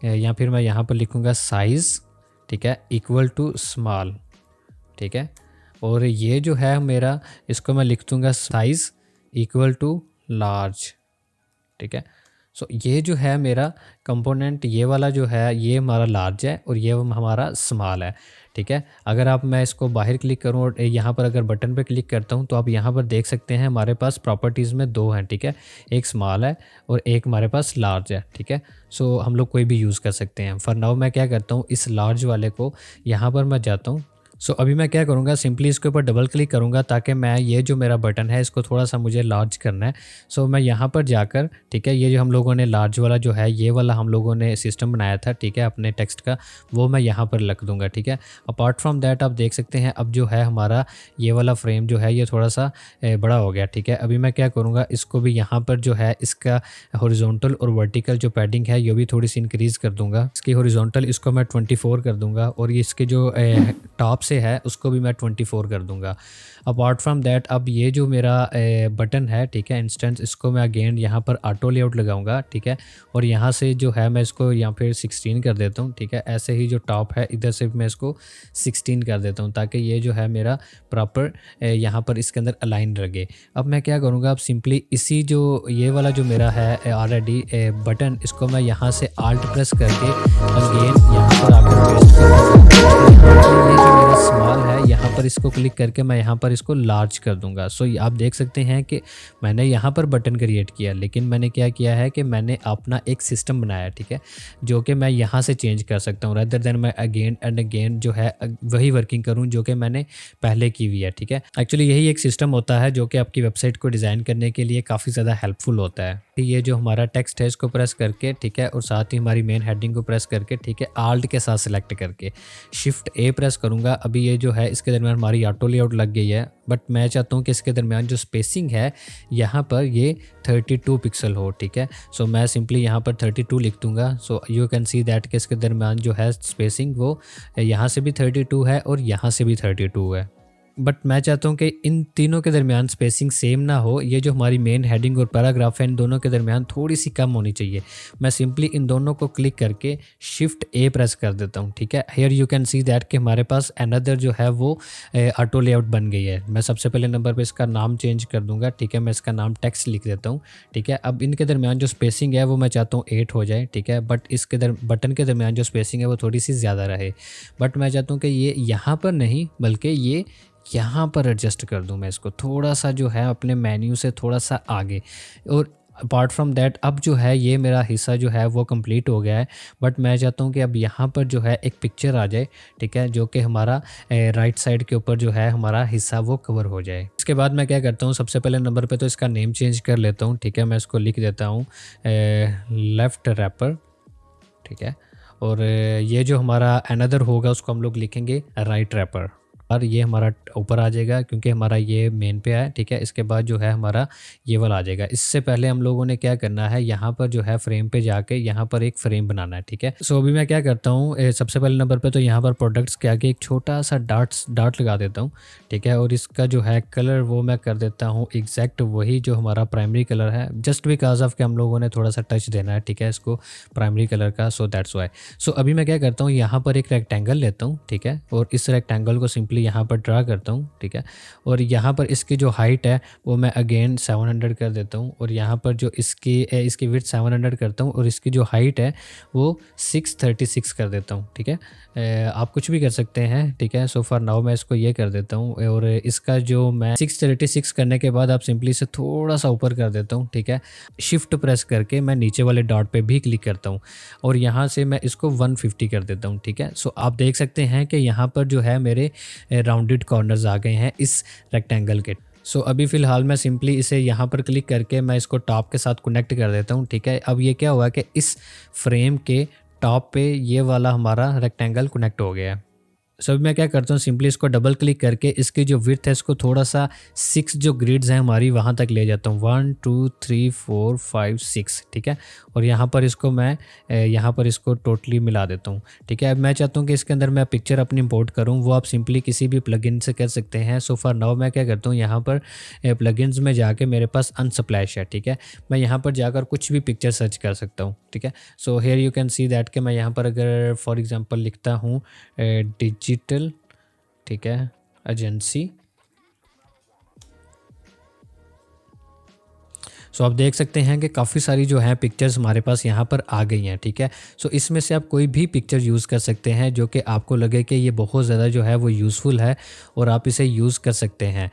या फिर मैं यहाँ पर लिखूँगा साइज़। ठीक है, इक्वल टू स्मॉल। ठीक है, और ये जो है मेरा इसको मैं लिख दूँगा साइज़ इक्वल टू लार्ज। ठीक है, सो ये जो है मेरा कंपोनेंट, ये वाला जो है ये हमारा लार्ज है और ये हमारा स्मॉल है। ठीक है, अगर आप मैं इसको बाहर क्लिक करूँ और यहाँ पर अगर बटन पे क्लिक करता हूँ तो आप यहाँ पर देख सकते हैं हमारे पास प्रॉपर्टीज़ में 2 हैं। ठीक है, एक स्मॉल है और एक हमारे पास लार्ज है। ठीक है, सो हम लोग कोई भी यूज़ कर सकते हैं। फॉर नाउ मैं क्या करता हूँ, इस लार्ज वाले को यहाँ पर मैं जाता हूँ। सो अभी मैं क्या करूँगा, सिंपली इसके ऊपर डबल क्लिक करूँगा ताकि मैं ये जो मेरा बटन है इसको थोड़ा सा मुझे लार्ज करना है। सो मैं यहाँ पर जाकर, ठीक है, ये जो हम लोगों ने लार्ज वाला जो है ये वाला हम लोगों ने सिस्टम बनाया था, ठीक है, अपने टेक्स्ट का, वो मैं यहाँ पर लिख दूँगा। ठीक है, अपार्ट फ्रॉम दैट आप देख सकते हैं अब जो है हमारा ये वाला फ्रेम जो है ये थोड़ा सा बड़ा हो गया। ठीक है, अभी मैं क्या करूँगा, इसको भी यहाँ पर जो है इसका हॉरिजॉन्टल और वर्टिकल जो पैडिंग है ये भी थोड़ी सी इंक्रीज़ कर दूँगा। इसकी हॉरिजॉन्टल इसको मैं 24 कर दूँगा और इसके जो टॉप से है उसको भी मैं 24 कर दूंगा। अपार्ट फ्रॉम दैट अब ये जो मेरा बटन है, ठीक है, इंस्टेंस, इसको मैं अगेन यहाँ पर ऑटो लेआउट लगाऊंगा। ठीक है, और यहाँ से जो है मैं इसको यहाँ पे 16 कर देता हूँ। ठीक है, ऐसे ही जो टॉप है इधर से मैं इसको 16 कर देता हूँ ताकि ये जो है मेरा प्रॉपर यहाँ पर इसके अंदर अलाइन लगे। अब मैं क्या करूँगा, अब सिंपली इसी जो ये वाला जो मेरा है ऑलरेडी बटन, इसको मैं यहाँ से आल्ट प्रेस करके अगेन यहाँ पर आकर पेस्ट कर दूँगा। हमारा स्मॉल है, यहाँ पर इसको क्लिक करके मैं यहाँ पर इसको लार्ज कर दूंगा। सो आप देख सकते हैं कि मैंने यहाँ पर बटन क्रिएट किया, लेकिन मैंने क्या किया है कि मैंने अपना एक सिस्टम बनाया, ठीक है, जो कि मैं यहाँ से चेंज कर सकता हूँ, रदर देन मैं अगेन एंड अगेन जो है वही वर्किंग करूँ जो कि मैंने पहले की हुई है, ठीक है। एक्चुअली यही एक सिस्टम होता है जो कि आपकी वेबसाइट को डिज़ाइन करने के लिए काफ़ी ज़्यादा हेल्पफुल होता है। ये जो हमारा टेक्स्ट है इसको प्रेस करके, ठीक है, और साथ ही हमारी मेन हेडिंग को प्रेस करके, ठीक है, आल्ट के साथ सिलेक्ट करके शिफ्ट ए प्रेस करूँगा। अभी ये जो है इसके दरमियान हमारी ऑटो लेआउट लग गई है, बट मैं चाहता हूँ कि इसके दरमियान जो स्पेसिंग है यहाँ पर ये 32 पिक्सल हो, ठीक है। सो मैं सिंपली यहाँ पर 32 लिख दूँगा। So you can see that कि इसके दरमियान जो है स्पेसिंग वो यहाँ से भी 32 है और यहाँ से भी 32 है। बट मैं चाहता हूँ कि इन तीनों के दरमियान स्पेसिंग सेम ना हो। ये जो हमारी मेन हेडिंग और पैराग्राफ है इन दोनों के दरमियान थोड़ी सी कम होनी चाहिए। मैं सिंपली इन दोनों को क्लिक करके शिफ्ट ए प्रेस कर देता हूँ, ठीक है। Here you can see that कि हमारे पास अनदर जो है वो ऑटो लेआउट बन गई है। मैं सबसे पहले नंबर पे इसका नाम चेंज कर दूंगा, ठीक है। मैं इसका नाम टेक्स्ट लिख देता हूँ, ठीक है। अब इनके दरमियान जो स्पेसिंग है वो मैं चाहता हूँ 8 हो जाए, ठीक है। बट इसके बटन के दरमियान जो स्पेसिंग है वो थोड़ी सी ज़्यादा रहे। बट मैं चाहता हूँ कि ये यहाँ पर नहीं बल्कि ये यहाँ पर एडजस्ट कर दूँ मैं इसको थोड़ा सा जो है अपने मेन्यू से थोड़ा सा आगे। और अपार्ट फ्रॉम दैट अब जो है ये मेरा हिस्सा जो है वो कंप्लीट हो गया है। बट मैं चाहता हूँ कि अब यहाँ पर जो है एक पिक्चर आ जाए, ठीक है, जो कि हमारा राइट साइड के ऊपर जो है हमारा हिस्सा वो कवर हो जाए। इसके बाद मैं क्या करता हूँ, सबसे पहले नंबर पे तो इसका नेम चेंज कर लेता हूँ, ठीक है। मैं इसको लिख देता हूँ लेफ़्ट रैपर, ठीक है। और ये जो हमारा अनदर होगा उसको हम लोग लिखेंगे राइट रैपर। और ये हमारा ऊपर आ जाएगा क्योंकि हमारा ये मेन पे है, ठीक है। इसके बाद जो है हमारा ये वाला आ जाएगा। इससे पहले हम लोगों ने क्या करना है, यहाँ पर जो है फ्रेम पे जाके यहाँ पर एक फ्रेम बनाना है, ठीक है। सो अभी मैं क्या करता हूँ, सबसे पहले नंबर पे तो यहाँ पर प्रोडक्ट्स के आगे एक छोटा सा डाट लगा देता हूँ, ठीक है। और इसका जो है कलर वो मैं कर देता हूँ एग्जैक्ट वही जो हमारा प्राइमरी कलर है, जस्ट बिकॉज ऑफ कि हम लोगों ने थोड़ा सा टच देना है, ठीक है, इसको प्राइमरी कलर का। So that's why. सो अभी मैं क्या करता हूँ, यहाँ पर एक रेक्टेंगल लेता हूँ, ठीक है। और इस रेक्टेंगल को सिंपली यहाँ पर ड्रा करता हूँ, ठीक है। और यहाँ पर इसकी जो हाइट है वो मैं अगेन 700 कर देता हूँ। और यहाँ पर जो इसकी विड्थ 700 करता हूँ और इसकी जो हाइट है वो 636 कर देता हूँ, ठीक है। आप कुछ भी कर सकते हैं, ठीक है। सो फॉर नाउ मैं इसको ये कर देता हूँ। और इसका जो मैं 636 करने के बाद आप सिंपली से थोड़ा सा ऊपर कर देता हूँ, ठीक है। शिफ्ट प्रेस करके मैं नीचे वाले डॉट पे भी क्लिक करता हूँ और यहाँ से मैं इसको 150 कर देता हूँ, ठीक है। सो आप देख सकते हैं कि यहाँ पर जो है मेरे राउंडेड कॉर्नर्स आ गए हैं इस रेक्टेंगल के। सो अभी फ़िलहाल मैं सिंपली इसे यहाँ पर क्लिक करके मैं इसको टॉप के साथ कनेक्ट कर देता हूँ, ठीक है। अब ये क्या हुआ कि इस फ्रेम के टॉप पे ये वाला हमारा रेक्टेंगल कनेक्ट हो गया है। सो अभी मैं क्या करता हूँ, सिंपली इसको डबल क्लिक करके इसकी जो विड्थ है इसको थोड़ा सा 6 जो ग्रिड्स हैं हमारी वहाँ तक ले जाता हूँ, 1 2 3 4 5 6, ठीक है। और यहाँ पर इसको मैं यहाँ पर इसको टोटली मिला देता हूँ, ठीक है। अब मैं चाहता हूँ कि इसके अंदर मैं पिक्चर अपनी इंपोर्ट करूँ, वो आप सिंपली किसी भी प्लगइन से कर सकते हैं। सो फॉर नाउ मैं क्या करता हूँ, यहाँ पर प्लगइन्स में जाके मेरे पास अनस्प्लैश है, ठीक है। मैं यहाँ पर जाकर कुछ भी पिक्चर सर्च कर सकता हूँ, ठीक है। So here you can see that कि मैं यहाँ पर अगर फॉर एग्जांपल लिखता हूँ डिजिटल, ठीक है, एजेंसी। सो आप देख सकते हैं कि काफ़ी सारी जो है पिक्चर्स हमारे पास यहाँ पर आ गई हैं, ठीक है। सो इसमें से आप कोई भी पिक्चर यूज़ कर सकते हैं जो कि आपको लगे कि ये बहुत ज़्यादा जो है वो यूज़फुल है और आप इसे यूज़ कर सकते हैं।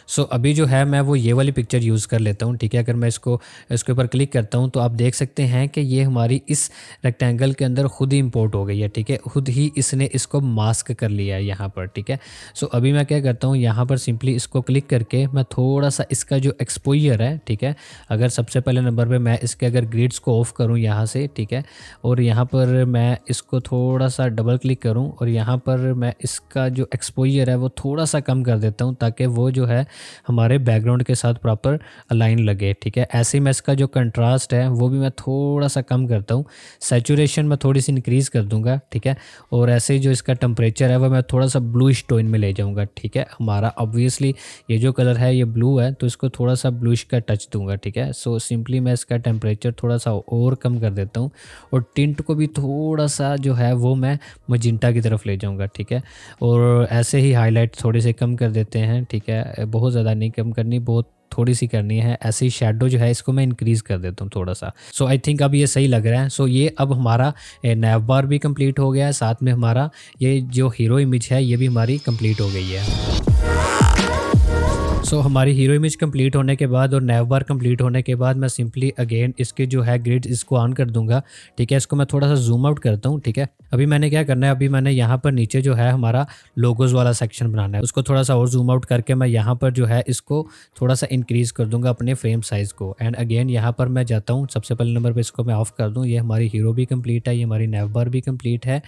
सो अभी जो है मैं वो ये वाली पिक्चर यूज़ कर लेता हूँ, ठीक है। अगर मैं इसके ऊपर क्लिक करता हूँ तो आप देख सकते हैं कि ये हमारी इस रेक्टेंगल के अंदर खुद ही इंपोर्ट हो गई है, ठीक है। खुद ही इसने इसको मास्क कर लिया है यहाँ पर, ठीक है। सो अभी मैं क्या करता हूँ, यहाँ पर सिंपली इसको क्लिक करके मैं थोड़ा सा इसका जो एक्सपोजर है, ठीक है, अगर सबसे पहले नंबर पर मैं इसके अगर ग्रिड्स को ऑफ करूँ यहाँ से, ठीक है, और यहाँ पर मैं इसको थोड़ा सा डबल क्लिक करूँ और यहाँ पर मैं इसका जो एक्सपोजर है वो थोड़ा सा कम कर देता हूँ ताकि वो जो है हमारे बैकग्राउंड के साथ प्रॉपर अलाइन लगे, ठीक है। ऐसे ही मैं इसका जो कंट्रास्ट है वो भी मैं थोड़ा सा कम करता हूँ, सैचुरेशन में थोड़ी सी इंक्रीज़ कर दूंगा, ठीक है। और ऐसे ही जो इसका टेम्परेचर है वो मैं थोड़ा सा ब्लूइश टोन में ले जाऊंगा, ठीक है। हमारा ऑब्वियसली ये जो कलर है ये ब्लू है तो इसको थोड़ा सा ब्लूइश का टच दूंगा, ठीक है। सो सिंपली मैं इसका टेम्परेचर थोड़ा सा और कम कर देता हूँ और टिंट को भी थोड़ा सा जो है वो मैं मजिंटा की तरफ ले जाऊँगा, ठीक है। और ऐसे ही हाईलाइट थोड़े से कम कर देते हैं, ठीक है, बहुत ज़्यादा नहीं कम करनी, बहुत थोड़ी सी करनी है। ऐसे ही शेडो जो है इसको मैं इंक्रीज़ कर देता हूँ थोड़ा सा। सो आई थिंक अब ये सही लग रहा है। सो ये अब हमारा नैव बार भी कंप्लीट हो गया है, साथ में हमारा ये जो हीरो इमेज है ये भी हमारी कंप्लीट हो गई है। हमारी हीरो इमेज कंप्लीट होने के बाद और नैव बार कंप्लीट होने के बाद मैं सिंपली अगेन इसके जो है ग्रिड इसको ऑन कर दूंगा। ठीक है, इसको मैं थोड़ा सा जूम आउट करता हूँ। ठीक है, अभी मैंने क्या करना है, अभी मैंने यहाँ पर नीचे जो है हमारा लोगोज वाला सेक्शन बनाना है, उसको थोड़ा सा और जूम आउट करके मैं यहाँ पर जो है इसको थोड़ा सा इंक्रीज कर दूंगा अपने फ्रेम साइज़ को। एंड अगेन यहाँ पर मैं जाता हूँ, सबसे पहले नंबर पर इसको मैं ऑफ कर दूँ। ये हमारी हीरो भी कम्प्लीट है, ये हमारी नैव बार भी कम्प्लीट है।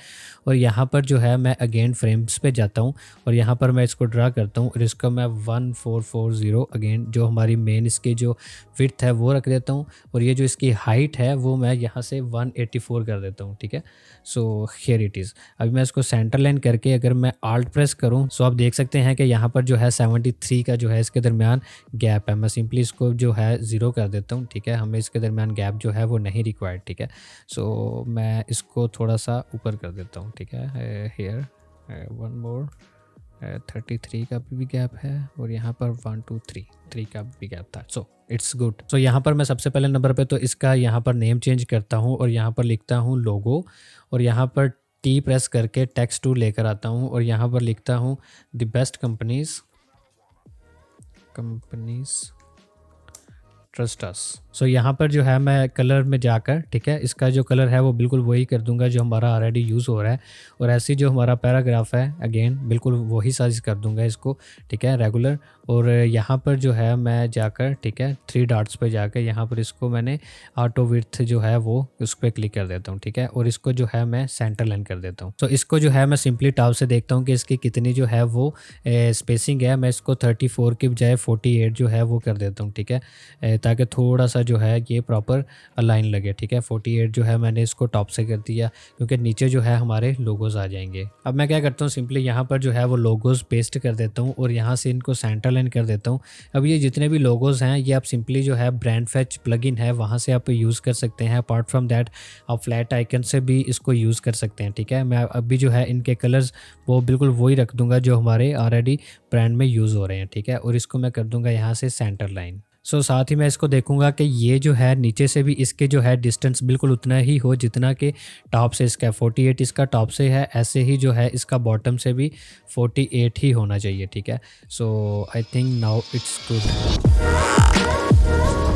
और यहाँ पर जो है मैं अगेन फ्रेम्स पे जाता हूँ और यहाँ पर मैं इसको ड्रा करता हूँ और इसको मैं 1440 अगेन जो हमारी मेन इसकी जो विड्थ है वो रख देता हूँ और ये जो इसकी हाइट है वो मैं यहाँ से 184 कर देता हूँ। ठीक है, सो हियर इट इज़। अभी मैं इसको सेंटर लाइन करके अगर मैं आल्ट प्रेस करूँ सो आप देख सकते हैं कि यहाँ पर जो है 73 का जो है इसके दरमियान गैप है। मैं सिंपली इसको जो है 0 कर देता हूँ। ठीक है, हमें इसके दरमियान गैप जो है वो नहीं रिक्वायर्ड। ठीक है, सो मैं इसको थोड़ा सा ऊपर कर देता हूँ। ठीक है, हेयर वन मोर 33 का भी गैप है और यहाँ पर 1 2 3 का भी गैप था। So it's good. सो यहाँ पर मैं सबसे पहले नंबर पे तो इसका यहाँ पर नेम चेंज करता हूँ और यहाँ पर लिखता हूँ लोगो और यहाँ पर टी प्रेस करके टेक्स्ट टूल लेकर आता हूँ और यहाँ पर लिखता हूँ the best companies trust us. So यहाँ पर जो है मैं कलर में जाकर, ठीक है, इसका जो कलर है वो बिल्कुल वही कर दूंगा जो हमारा ऑलरेडी यूज़ हो रहा है और ऐसे जो हमारा पैराग्राफ है अगेन बिल्कुल वही साइज कर दूंगा इसको। ठीक है, रेगुलर। और यहाँ पर जो है मैं जाकर, ठीक है, 3 डॉट्स पे जाकर यहाँ पर इसको मैंने ऑटो विड्थ जो है वो उस पर क्लिक कर देता हूँ। ठीक है, और इसको जो है मैं सेंटर लाइन कर देता हूँ। तो इसको जो है मैं सिंपली टॉप से देखता हूँ कि इसकी कितनी जो है वो स्पेसिंग है। मैं इसको 34 की बजाय 48 जो है वो कर देता हूँ। ठीक है, ताकि थोड़ा सा जो है ये प्रॉपर अलाइन लगे। ठीक है, 48 जो है मैंने इसको टॉप से कर दिया क्योंकि नीचे जो है हमारे लोगोज आ जाएंगे। अब मैं क्या करता हूँ, सिंपली यहाँ पर जो है वो लोगोज पेस्ट कर देता हूँ और यहाँ से इनको सेंटर लाइन कर देता हूँ। अब ये जितने भी लोगोज हैं ये आप सिंपली जो है ब्रांड फैच प्लगइन है वहाँ से आप यूज़ कर सकते हैं। अपार्ट फ्रॉम दैट आप फ्लैट आइकन से भी इसको यूज़ कर सकते हैं। ठीक है, मैं अभी जो है इनके कलर्स वो बिल्कुल वही रख दूंगा जो हमारे ऑलरेडी ब्रांड में यूज़ हो रहे हैं। ठीक है, और इसको मैं कर दूंगा यहाँ से सेंटर लाइन। साथ ही मैं इसको देखूंगा कि ये जो है नीचे से भी इसके जो है डिस्टेंस बिल्कुल उतना ही हो जितना कि टॉप से इसका 48 इसका टॉप से है, ऐसे ही जो है इसका बॉटम से भी 48 ही होना चाहिए। ठीक है, so I think now it's good.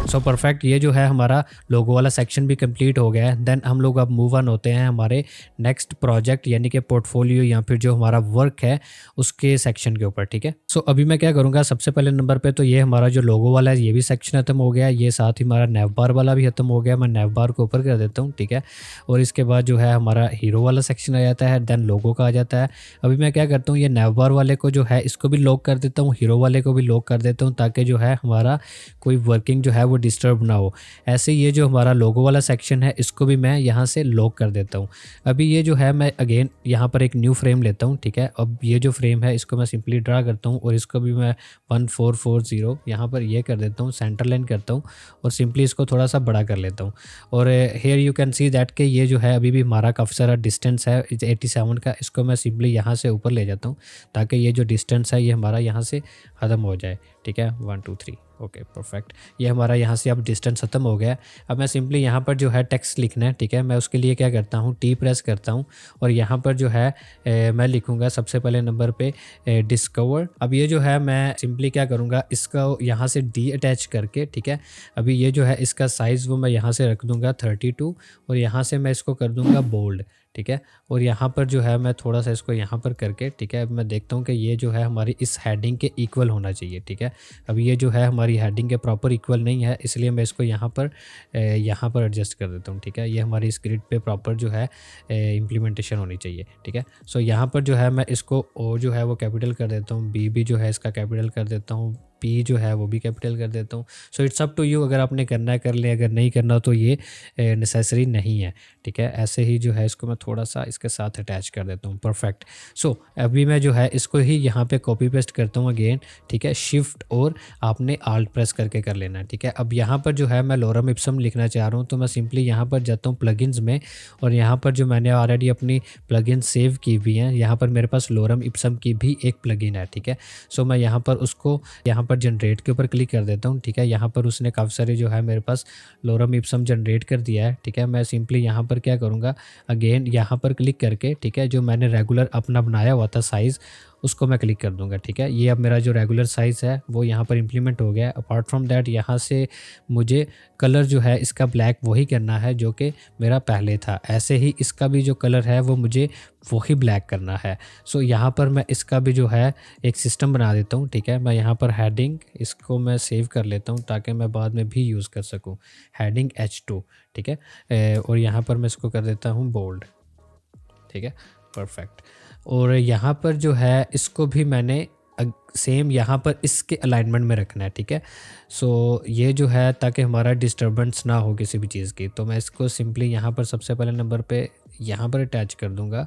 So perfect, ये जो है हमारा लोगो वाला सेक्शन भी कंप्लीट हो गया है। देन हम लोग अब मूव ऑन होते हैं हमारे नेक्स्ट प्रोजेक्ट यानी कि पोर्टफोलियो या फिर जो हमारा वर्क है उसके सेक्शन के ऊपर। ठीक है, सो अभी मैं क्या करूँगा, सबसे पहले नंबर पे तो ये हमारा जो लोगो वाला है ये भी सेक्शन खत्म हो गया, ये साथ ही हमारा नैव बार वाला भी खत्म हो गया। मैं नैव बार को ऊपर कर देता हूँ। ठीक है, और इसके बाद जो है हमारा हीरो वाला सेक्शन आ जाता है, देन लोगो का आ जाता है। अभी मैं क्या करता हूँ, ये नैव बार वाले को जो है इसको भी लॉक कर देता हूँ, हीरो वाले को भी लॉक कर देता हूँ ताकि जो है हमारा कोई वर्किंग जो है वो डिस्टर्ब ना हो। ऐसे ये जो हमारा लोगो वाला सेक्शन है इसको भी मैं यहाँ से लॉक कर देता हूँ। अभी ये जो है मैं अगेन यहाँ पर एक न्यू फ्रेम लेता हूँ। ठीक है, अब ये जो फ्रेम है इसको मैं सिंपली ड्रा करता हूँ और इसको भी मैं 1440 यहाँ पर ये कर देता हूँ, सेंटर लाइन करता हूँ और सिंपली इसको थोड़ा सा बड़ा कर लेता हूँ। और here you can see that कि ये जो है अभी भी हमारा काफ़ी सारा डिस्टेंस है 87 का, इसको मैं सिंपली यहाँ से ऊपर ले जाता हूँ ताकि ये जो डिस्टेंस है ये हमारा यहाँ से ख़त्म हो जाए। ठीक है, 1 2 3 ओके परफेक्ट, ये हमारा यहाँ से अब डिस्टेंस ख़त्म हो गया। अब मैं सिंपली यहाँ पर जो है टेक्स्ट लिखना है। ठीक है, मैं उसके लिए क्या करता हूँ, टी प्रेस करता हूँ और यहाँ पर जो है मैं लिखूँगा सबसे पहले नंबर पे डिस्कवर। अब ये जो है मैं सिंपली क्या करूँगा, इसका यहाँ से डी अटैच करके, ठीक है, अभी ये जो है इसका साइज़ वो मैं यहाँ से रख दूँगा 32 और यहाँ से मैं इसको कर दूँगा बोल्ड। ठीक है, और यहाँ पर जो है मैं थोड़ा सा इसको यहाँ पर करके, ठीक है, अब मैं देखता हूँ कि ये जो है हमारी इस हेडिंग के इक्वल होना चाहिए। ठीक है, अब ये जो है हमारी हेडिंग के प्रॉपर इक्वल नहीं है इसलिए मैं इसको यहाँ पर एडजस्ट कर देता हूँ। ठीक है, ये हमारी स्क्रिप्ट पे प्रॉपर जो है इम्प्लीमेंटेशन होनी चाहिए। ठीक है, सो यहाँ पर जो है मैं इसको ओ जो है वो कैपिटल कर देता हूँ, बी भी जो है इसका कैपिटल कर देता हूँ, पी जो है वो भी कैपिटल कर देता हूँ। So it's up to you, अगर आपने करना है कर ले, अगर नहीं करना तो ये नेसेसरी नहीं है। ठीक है, ऐसे ही जो है इसको मैं थोड़ा सा इसके साथ अटैच कर देता हूँ। परफेक्ट, सो अभी मैं जो है इसको ही यहाँ पे कॉपी पेस्ट करता हूँ अगेन। ठीक है, शिफ्ट और आपने आल्ट प्रेस करके कर लेना है। ठीक है, अब यहाँ पर जो है मैं लोरम इप्सम लिखना चाह रहा हूँ तो मैं सिंपली यहाँ पर जाता हूँ प्लगइन्स में और यहाँ पर जो मैंने ऑलरेडी अपनी प्लगइन सेव की हुई हैं, यहाँ पर मेरे पास लोरम इप्सम की भी एक प्लगइन है। ठीक है, सो मैं यहाँ पर उसको यहाँ पर जनरेट के ऊपर क्लिक कर देता हूँ, ठीक है। यहाँ पर उसने काफ़ी सारे जो है मेरे पास लोरम इप्सम जनरेट कर दिया है, ठीक है। मैं सिंपली यहाँ पर क्या करूँगा, अगेन यहाँ पर क्लिक करके, ठीक है, जो मैंने रेगुलर अपना बनाया हुआ था साइज़, उसको मैं क्लिक कर दूंगा, ठीक है। ये अब मेरा जो रेगुलर साइज़ है वो यहाँ पर इम्प्लीमेंट हो गया है। अपार्ट फ्रॉम दैट यहाँ से मुझे कलर जो है इसका ब्लैक वही करना है जो कि मेरा पहले था। ऐसे ही इसका भी जो कलर है वो मुझे वही ब्लैक करना है। सो यहाँ पर मैं इसका भी जो है एक सिस्टम बना देता हूँ, ठीक है। मैं यहाँ पर हेडिंग इसको मैं सेव कर लेता हूँ ताकि मैं बाद में भी यूज़ कर सकूँ। हेडिंग H2, ठीक है। और यहाँ पर मैं इसको कर देता हूँ बोल्ड, ठीक है, परफेक्ट। और यहाँ पर जो है इसको भी मैंने सेम यहाँ पर इसके अलाइनमेंट में रखना है, ठीक है। सो ये जो है ताकि हमारा डिस्टर्बेंस ना हो किसी भी चीज़ की, तो मैं इसको सिंपली यहाँ पर सबसे पहले नंबर पे यहाँ पर अटैच कर दूँगा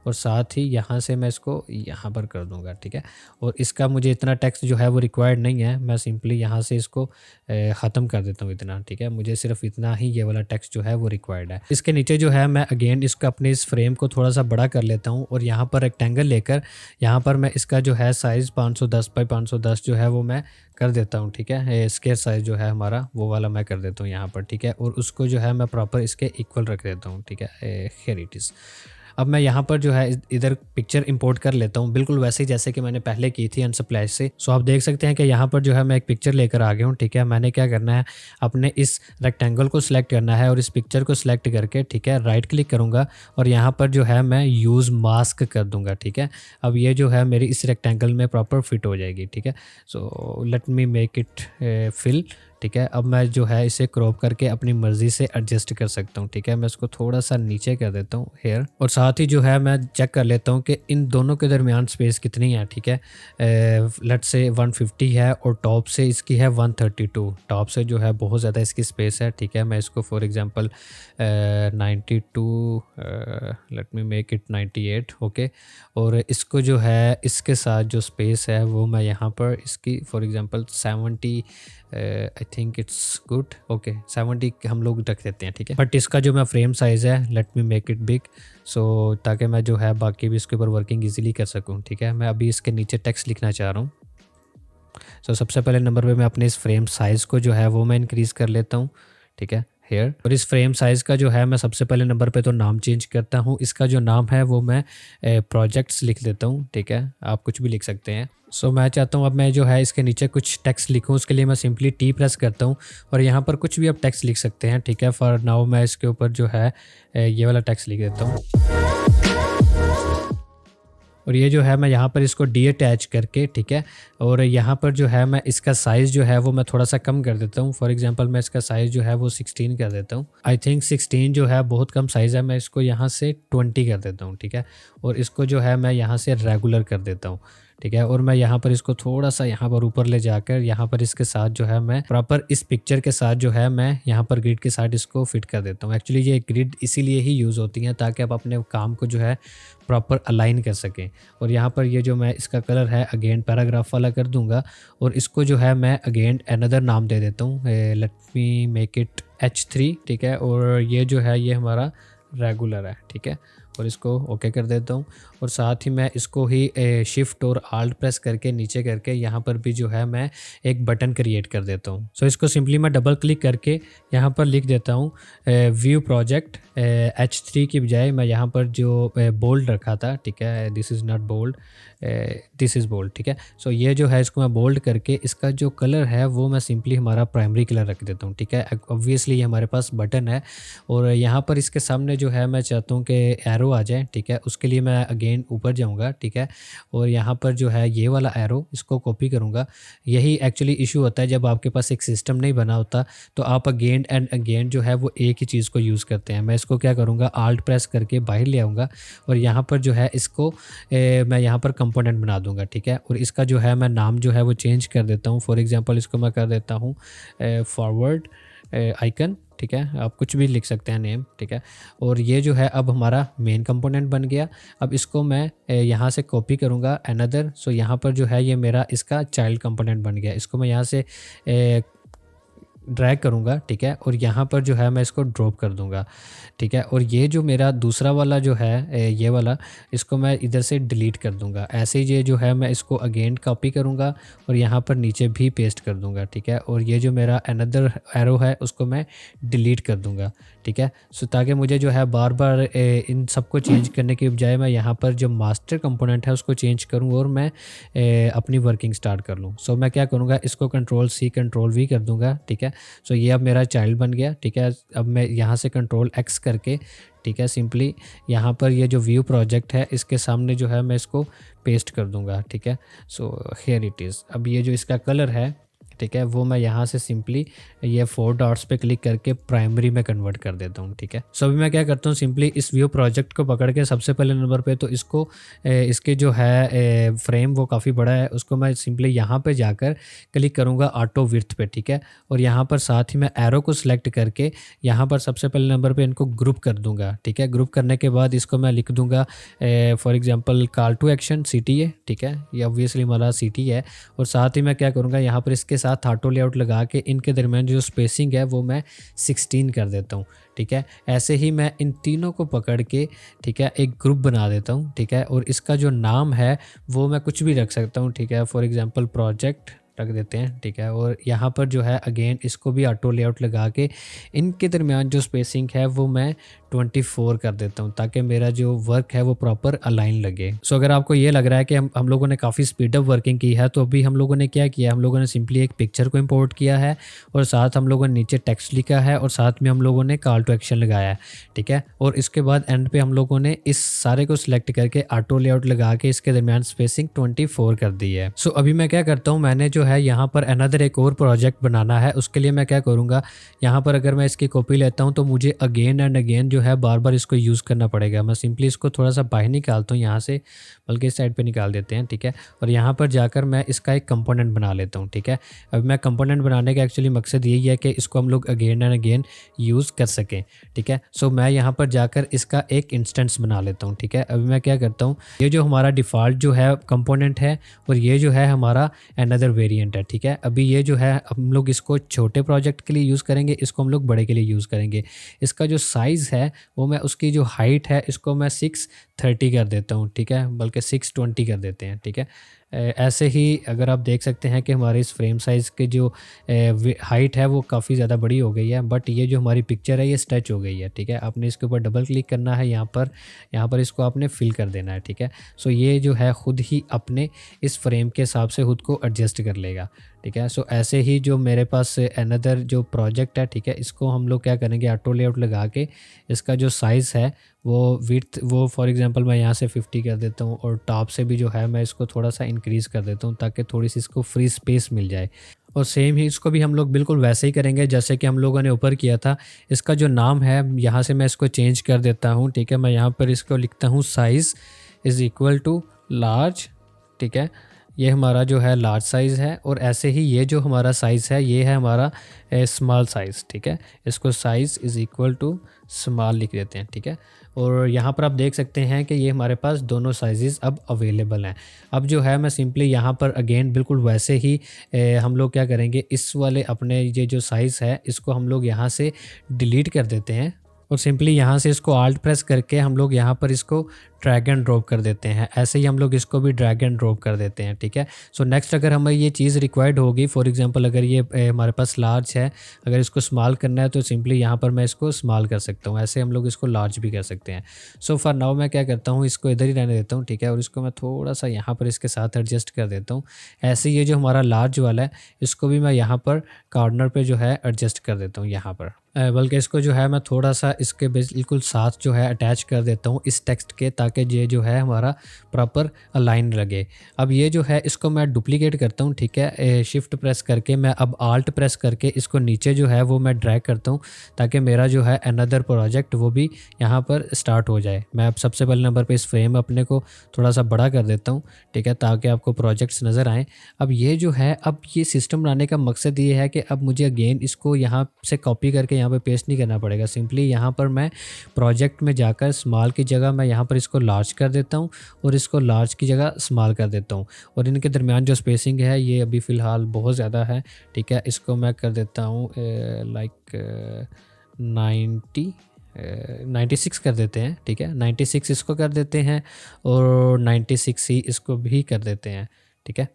और साथ ही यहाँ से मैं इसको यहाँ पर कर दूँगा, ठीक है। और इसका मुझे इतना टेक्स्ट जो है वो रिक्वायर्ड नहीं है, मैं सिंपली यहाँ से इसको ख़त्म कर देता हूँ इतना, ठीक है। मुझे सिर्फ इतना ही ये वाला टेक्स्ट जो है वो रिक्वायर्ड है। इसके नीचे जो है मैं अगेन इसका अपने इस फ्रेम को थोड़ा सा बड़ा कर लेता हूँ और यहाँ पर रेक्टेंगल लेकर यहाँ पर मैं इसका जो है साइज़ 510 बाई 510 जो है वो मैं कर देता हूँ, ठीक है। स्क्वायर साइज़ जो है हमारा वो वाला मैं कर देता हूँ यहाँ पर, ठीक है। और उसको जो है मैं प्रॉपर इसके इक्वल रख देता हूँ, ठीक है। Here it is. अब मैं यहाँ पर जो है इधर पिक्चर इंपोर्ट कर लेता हूँ बिल्कुल वैसे ही जैसे कि मैंने पहले की थी अनसप्लाइज से। सो आप देख सकते हैं कि यहाँ पर जो है मैं एक पिक्चर लेकर आ गया हूँ, ठीक है। मैंने क्या करना है, अपने इस रेक्टेंगल को सिलेक्ट करना है और इस पिक्चर को सिलेक्ट करके, ठीक है, राइट क्लिक करूँगा और यहाँ पर जो है मैं यूज़ मास्क कर दूँगा, ठीक है। अब ये जो है मेरी इस रेक्टेंगल में प्रॉपर फिट हो जाएगी, ठीक है। So let me make it fill, ठीक है। अब मैं जो है इसे क्रॉप करके अपनी मर्ज़ी से एडजस्ट कर सकता हूँ, ठीक है। मैं इसको थोड़ा सा नीचे कर देता हूँ हेयर, और साथ ही जो है मैं चेक कर लेता हूँ कि इन दोनों के दरमियान स्पेस कितनी है, ठीक है। लेट से 150 है और टॉप से इसकी है 132, टॉप से जो है बहुत ज़्यादा इसकी स्पेस है, ठीक है। मैं इसको for example 92, late me make it 98, okay. और इसको जो है इसके साथ जो स्पेस है वो मैं यहाँ पर इसकी for example 70, I think it's good, okay 70 हम लोग रख देते हैं, ठीक है। बट इसका जो मैं फ्रेम साइज़ है let me make it big, so ताकि मैं जो है बाकी भी इसके ऊपर वर्किंग इजीली कर सकूं, ठीक है। मैं अभी इसके नीचे टेक्स्ट लिखना चाह रहा हूँ। सो सबसे पहले नंबर पे मैं अपने इस फ्रेम साइज़ को जो है वो मैं इंक्रीज़ कर लेता हूँ, ठीक है, हेयर। और इस फ्रेम साइज़ का जो है मैं सबसे पहले नंबर पे तो नाम चेंज करता हूँ। इसका जो नाम है वो मैं प्रोजेक्ट्स लिख देता हूँ, ठीक है। आप कुछ भी लिख सकते हैं। सो मैं चाहता हूँ अब मैं जो है इसके नीचे कुछ टेक्स्ट लिखूँ, उसके लिए मैं सिंपली टी प्रेस करता हूँ और यहाँ पर कुछ भी आप टेक्स्ट लिख सकते हैं, ठीक है। फॉर नाउ मैं इसके ऊपर जो है ये वाला टेक्स्ट लिख देता हूँ। और ये जो है मैं यहाँ पर इसको डी अटैच करके, ठीक है, और यहाँ पर जो है मैं इसका साइज़ जो है वो मैं थोड़ा सा कम कर देता हूँ। फॉर एग्जांपल मैं इसका साइज़ जो है वो 16 कर देता हूँ। आई थिंक 16 जो है बहुत कम साइज़ है, मैं इसको यहाँ से 20 कर देता हूँ, ठीक है। और इसको जो है मैं यहाँ से रेगुलर कर देता हूँ, ठीक है। और मैं यहाँ पर इसको थोड़ा सा यहाँ पर ऊपर ले जाकर यहाँ पर इसके साथ जो है मैं प्रॉपर इस पिक्चर के साथ जो है मैं यहाँ पर ग्रिड के साथ इसको फिट कर देता हूँ। एक्चुअली ये ग्रिड इसीलिए ही यूज़ होती हैं ताकि आप अपने काम को जो है प्रॉपर अलाइन कर सकें। और यहाँ पर ये जो मैं इसका कलर है अगेन पैराग्राफ वाला कर दूंगा और इसको जो है मैं अगेन अनदर नाम दे देता हूँ, late me make it H3, ठीक है। और ये जो है ये हमारा रेगुलर है, ठीक है। और इसको ओके कर देता हूँ और साथ ही मैं इसको ही शिफ्ट और आल्ट प्रेस करके नीचे करके यहाँ पर भी जो है मैं एक बटन क्रिएट कर देता हूँ। सो इसको सिंपली मैं डबल क्लिक करके यहाँ पर लिख देता हूँ व्यू प्रोजेक्ट H3 की बजाय मैं यहाँ पर जो बोल्ड रखा था, ठीक है, this is not bold, this is bold, ठीक है। सो ये जो है इसको मैं बोल्ड करके इसका जो कलर है वो मैं सिंपली हमारा प्राइमरी कलर रख देता हूँ, ठीक है। ऑब्वियसली ये हमारे पास बटन है और यहाँ पर इसके सामने जो है मैं चाहता हूँ कि एरो आ जाए, ठीक है। उसके लिए मैं अगेन ऊपर जाऊँगा, ठीक है, और यहाँ पर जो है ये वाला एरो इसको कॉपी करूँगा। यही एक्चुअली इशू होता है जब आपके पास एक सिस्टम नहीं बना होता तो आप अगेन एंड अगेन जो है वो एक ही चीज़ को यूज़ करते हैं। मैं इसको क्या करूँगा, आल्ट प्रेस करके बाहर ले आऊँगा और यहाँ पर जो है इसको मैं यहाँ पर कंपोनेंट बना दूँगा, ठीक है। और इसका जो है मैं नाम जो है वो चेंज कर देता हूँ। फॉर एग्जांपल इसको मैं कर देता हूँ फॉरवर्ड आइकन, ठीक है, आप कुछ भी लिख सकते हैं नेम, ठीक है। और ये जो है अब हमारा मेन कंपोनेंट बन गया। अब इसको मैं यहाँ से कॉपी करूँगा अनदर, सो यहाँ पर जो है ये मेरा इसका चाइल्ड कंपोनेंट बन गया। इसको मैं यहाँ से ड्रैग करूँगा, ठीक है, और यहाँ पर जो है मैं इसको ड्रॉप कर दूँगा, ठीक है। और ये जो मेरा दूसरा वाला जो है ये वाला, इसको मैं इधर से डिलीट कर दूँगा। ऐसे ही ये जो है मैं इसको अगेन कॉपी करूँगा और यहाँ पर नीचे भी पेस्ट कर दूँगा, ठीक है। और ये जो मेरा अनदर एरो है उसको मैं डिलीट कर दूँगा, ठीक है। सो ताकि मुझे जो है बार बार इन सबको चेंज करने के बजाय मैं यहाँ पर जो मास्टर कंपोनेंट है उसको चेंज करूँ और मैं अपनी वर्किंग स्टार्ट कर लूँ। सो मैं क्या करूँगा, इसको कंट्रोल सी कंट्रोल वी कर दूँगा, ठीक है। सो ये अब मेरा चाइल्ड बन गया, ठीक है। अब मैं यहाँ से कंट्रोल एक्स करके, ठीक है, सिंपली यहाँ पर ये जो व्यू प्रोजेक्ट है इसके सामने जो है मैं इसको पेस्ट कर दूँगा, ठीक है। So here it is. अब ये जो इसका कलर है, ठीक है, वो मैं यहाँ से सिंपली ये 4 डॉट्स पे क्लिक करके प्राइमरी में कन्वर्ट कर देता हूँ, ठीक है। सो अभी मैं क्या करता हूँ, सिंपली इस व्यू प्रोजेक्ट को पकड़ के सबसे पहले नंबर पे तो इसको इसके जो है फ्रेम वो काफ़ी बड़ा है, उसको मैं सिंपली यहाँ पे जाकर क्लिक करूँगा ऑटो विड्थ पे, ठीक है। और यहाँ पर साथ ही मैं एरो को सिलेक्ट करके यहाँ पर सबसे पहले नंबर पर इनको ग्रुप कर दूँगा, ठीक है। ग्रुप करने के बाद इसको मैं लिख दूँगा for example call to action CTA, ठीक है, ये ऑब्वियसली हमारा CT है। और साथ ही मैं क्या करूँगा, यहाँ पर इसके साथ ऑटो लेआउट लगा के इनके दरमियान जो स्पेसिंग है वो मैं 16 कर देता हूँ, ठीक है। ऐसे ही मैं इन तीनों को पकड़ के, ठीक है, एक ग्रुप बना देता हूँ, ठीक है। और इसका जो नाम है वो मैं कुछ भी रख सकता हूँ, ठीक है। फॉर एग्जांपल प्रोजेक्ट रख देते हैं, ठीक है। और यहाँ पर जो है अगेन इसको भी ऑटो लेआउट लगा के इनके दरमियान जो स्पेसिंग है वो मैं 24 कर देता हूँ ताकि मेरा जो वर्क है वो प्रॉपर अलाइन लगे। सो अगर आपको ये लग रहा है कि हम लोगों ने काफ़ी स्पीडअप वर्किंग की है, तो अभी हम लोगों ने क्या किया, हम लोगों ने सिंपली एक पिक्चर को इंपोर्ट किया है और साथ हम लोगों ने नीचे टेक्स्ट लिखा है और साथ में हम लोगों ने कॉल टू एक्शन लगाया है, ठीक है। और इसके बाद एंड पे हम लोगों ने इस सारे को सिलेक्ट करके ऑटो लेआउट लगा के इसके दरमियान स्पेसिंग 24 कर दी है। सो अभी मैं क्या करता हूँ, मैंने जो है यहाँ पर अनदर एक और प्रोजेक्ट बनाना है। उसके लिए मैं क्या करूँगा, यहाँ पर अगर मैं इसकी कॉपी लेता हूँ तो मुझे अगेन एंड अगेन जो है बार बार इसको यूज़ करना पड़ेगा। मैं सिंपली इसको थोड़ा सा बाहर निकालता हूँ यहाँ से, बल्कि इस साइड पे निकाल देते हैं, ठीक है। और यहाँ पर जाकर मैं इसका एक कंपोनेंट बना लेता हूँ, ठीक है। अब मैं कंपोनेंट बनाने का एक्चुअली मकसद यही है कि इसको हम लोग अगेन एंड अगेन यूज़ कर सकें, ठीक है। सो मैं यहाँ पर जाकर इसका एक इंस्टेंस बना लेता हूँ, ठीक है। अभी मैं क्या करता हूँ, ये जो हमारा डिफ़ॉल्ट जो है कंपोनेंट है और ये जो है हमारा अनदर वेरिएंट है, ठीक है। अभी ये जो है हम लोग इसको छोटे प्रोजेक्ट के लिए यूज़ करेंगे, इसको हम लोग बड़े के लिए यूज़ करेंगे। इसका जो साइज़ है वो मैं उसकी जो हाइट है इसको मैं 630 कर देता हूँ, ठीक है, बल्कि 620 कर देते हैं, ठीक है। ऐसे ही अगर आप देख सकते हैं कि हमारे इस फ्रेम साइज़ के जो हाइट है वो काफ़ी ज़्यादा बड़ी हो गई है, बट ये जो हमारी पिक्चर है ये स्ट्रेच हो गई है, ठीक है। आपने इसके ऊपर डबल क्लिक करना है, यहाँ पर इसको आपने फिल कर देना है, ठीक है। सो ये जो है ख़ुद ही अपने इस फ्रेम के हिसाब से खुद को एडजस्ट कर लेगा, ठीक है। सो ऐसे ही जो मेरे पास अनदर जो प्रोजेक्ट है, ठीक है, इसको हम लोग क्या करेंगे, ऑटो लेआउट लगा के इसका जो साइज़ है वो विड्थ वो फॉर एग्जांपल मैं यहाँ से 50 कर देता हूँ और टॉप से भी जो है मैं इसको थोड़ा सा इंक्रीज़ कर देता हूँ ताकि थोड़ी सी इसको फ्री स्पेस मिल जाए। और सेम ही इसको भी हम लोग बिल्कुल वैसे ही करेंगे जैसे कि हम लोगों ने ऊपर किया था। इसका जो नाम है यहाँ से मैं इसको चेंज कर देता हूँ, ठीक है। मैं यहाँ पर इसको लिखता हूँ size is equal to large, ठीक है। ये हमारा जो है लार्ज साइज़ है और ऐसे ही ये जो हमारा साइज़ है ये है हमारा स्मॉल साइज़, ठीक है। इसको size is equal to small लिख देते हैं, ठीक है। और यहाँ पर आप देख सकते हैं कि ये हमारे पास दोनों साइज़ अब अवेलेबल हैं। अब जो है मैं सिंपली यहाँ पर अगेन बिल्कुल वैसे ही हम लोग क्या करेंगे, इस वाले अपने ये जो साइज़ है इसको हम लोग यहाँ से डिलीट कर देते हैं और सिंपली यहाँ से इसको आल्ट प्रेस करके हम लोग यहाँ पर इसको ड्रैग एंड ड्रॉप कर देते हैं। ऐसे ही हम लोग इसको भी ड्रैग एंड ड्रॉप कर देते हैं, ठीक है। सो नेक्स्ट अगर हमें ये चीज़ रिक्वायर्ड होगी, फॉर एग्जांपल अगर ये हमारे पास लार्ज है, अगर इसको स्मॉल करना है तो सिंपली यहाँ पर मैं इसको स्मॉल कर सकता हूँ। ऐसे हम लोग इसको लार्ज भी कर सकते हैं। सो फॉर नाउ मैं क्या करता हूँ, इसको इधर ही रहने देता हूँ, ठीक है। और इसको मैं थोड़ा सा यहाँ पर इसके साथ एडजस्ट कर देता हूँ। ऐसे ये जो हमारा लार्ज वाला है इसको भी मैं यहाँ पर कॉर्नर पर जो है एडजस्ट कर देता हूँ यहाँ पर, बल्कि इसको जो है मैं थोड़ा सा इसके बिल्कुल साथ जो है अटैच कर देता हूँ इस टेक्स्ट के, ताकि ये जो है हमारा प्रॉपर अलाइन लगे। अब ये जो है इसको मैं डुप्लीकेट करता हूँ, ठीक है। शिफ्ट प्रेस करके मैं अब आल्ट प्रेस करके इसको नीचे जो है वो मैं ड्रैग करता हूँ ताकि मेरा जो है अनदर प्रोजेक्ट वो भी यहाँ पर स्टार्ट हो जाए। मैं अब सबसे पहले नंबर पे इस फ्रेम अपने को थोड़ा सा बड़ा कर देता हूँ, ठीक है, ताकि आपको प्रोजेक्ट्स नज़र आएँ। अब ये जो है अब ये सिस्टम बनाने का मकसद ये है कि अब मुझे अगेन इसको यहाँ से कॉपी करके यहाँ पे पेस्ट नहीं करना पड़ेगा। सिंपली यहाँ पर मैं प्रोजेक्ट में जाकर स्मॉल की जगह मैं यहाँ पर इसको इसको लार्ज कर देता हूँ और इसको लार्ज की जगह स्मॉल कर देता हूँ। और इनके दरमियान जो स्पेसिंग है ये अभी फ़िलहाल बहुत ज़्यादा है, ठीक है। इसको मैं कर देता हूँ लाइक 96 कर देते हैं, ठीक है। 96 इसको कर देते हैं और 96 ही इसको भी कर देते हैं, ठीक है।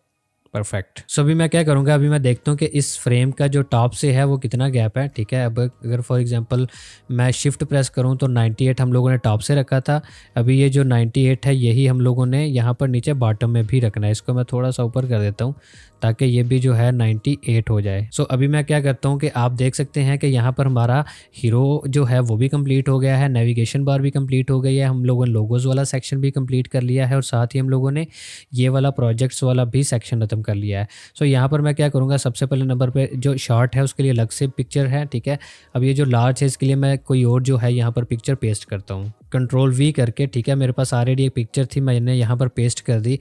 परफेक्ट। सो अभी मैं क्या करूँगा, अभी मैं देखता हूँ कि इस फ्रेम का जो टॉप से है वो कितना गैप है, ठीक है। अब अगर फॉर एग्जांपल मैं शिफ्ट प्रेस करूँ तो 98 हम लोगों ने टॉप से रखा था। अभी ये जो 98 है यही हम लोगों ने यहाँ पर नीचे बॉटम में भी रखना है। इसको मैं थोड़ा सा ऊपर कर देता हूँ ताकि ये भी जो है 98 हो जाए। सो अभी मैं क्या करता हूँ कि आप देख सकते हैं कि यहाँ पर हमारा हीरो जो है वो भी कंप्लीट हो गया है, नेविगेशन बार भी कंप्लीट हो गई है, हम लोगों ने लोगोज़ वाला सेक्शन भी कंप्लीट कर लिया है और साथ ही हम लोगों ने ये वाला प्रोजेक्ट्स वाला भी सेक्शन खत्म कर लिया है। सो यहाँ पर मैं क्या करूँगा, सबसे पहले नंबर पे जो शॉर्ट है उसके लिए अलग से पिक्चर है, ठीक है। अब ये जो लार्ज है इसके लिए मैं कोई और जो है यहाँ पर पिक्चर पेस्ट करता हूँ, Ctrl+V करके, ठीक है। मेरे पास ऑलरेडी एक पिक्चर थी, मैंने यहाँ पर पेस्ट कर दी।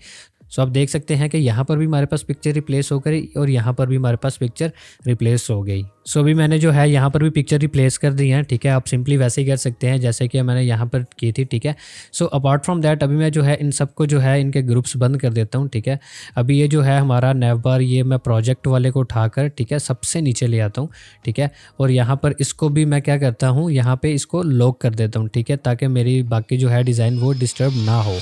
सो आप देख सकते हैं कि यहाँ पर भी हमारे पास पिक्चर रिप्लेस हो गई और यहाँ पर भी हमारे पास पिक्चर रिप्लेस हो गई। सो अभी मैंने जो है यहाँ पर भी पिक्चर रिप्लेस कर दी है, ठीक है। आप सिंपली वैसे ही कर सकते हैं जैसे कि मैंने यहाँ पर की थी, ठीक है। सो अपार्ट फ्रॉम दैट अभी मैं जो है इन सबको जो है इनके ग्रुप्स बंद कर देता हूँ, ठीक है। अभी ये जो है हमारा नैव बार ये मैं प्रोजेक्ट वाले को उठाकर, ठीक है, सबसे नीचे ले आता हूँ, ठीक है। और यहाँ पर इसको भी मैं क्या करता हूँ, यहाँ पर इसको लॉक कर देता हूँ, ठीक है, ताकि मेरी बाकी जो है डिज़ाइन वो डिस्टर्ब ना हो।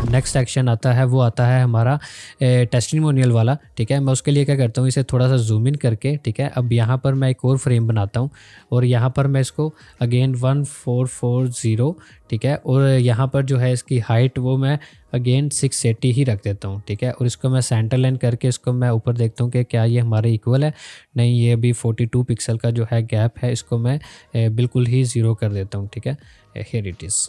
नेक्स्ट सेक्शन आता है वो आता है हमारा टेस्टिमोनियल वाला, ठीक है। मैं उसके लिए क्या करता हूँ, इसे थोड़ा सा जूम इन करके, ठीक है। अब यहाँ पर मैं एक और फ्रेम बनाता हूँ और यहाँ पर मैं इसको अगेन 1440, ठीक है। और यहाँ पर जो है इसकी हाइट वो मैं अगेन 680 ही रख देता हूँ, ठीक है। और इसको मैं सेंटर लाइन करके इसको मैं ऊपर देखता हूँ कि क्या ये हमारे इक्वल है, नहीं ये भी 42 पिक्सल का जो है गैप है, इसको मैं बिल्कुल ही ज़ीरो कर देता हूँ, ठीक है। Here it is.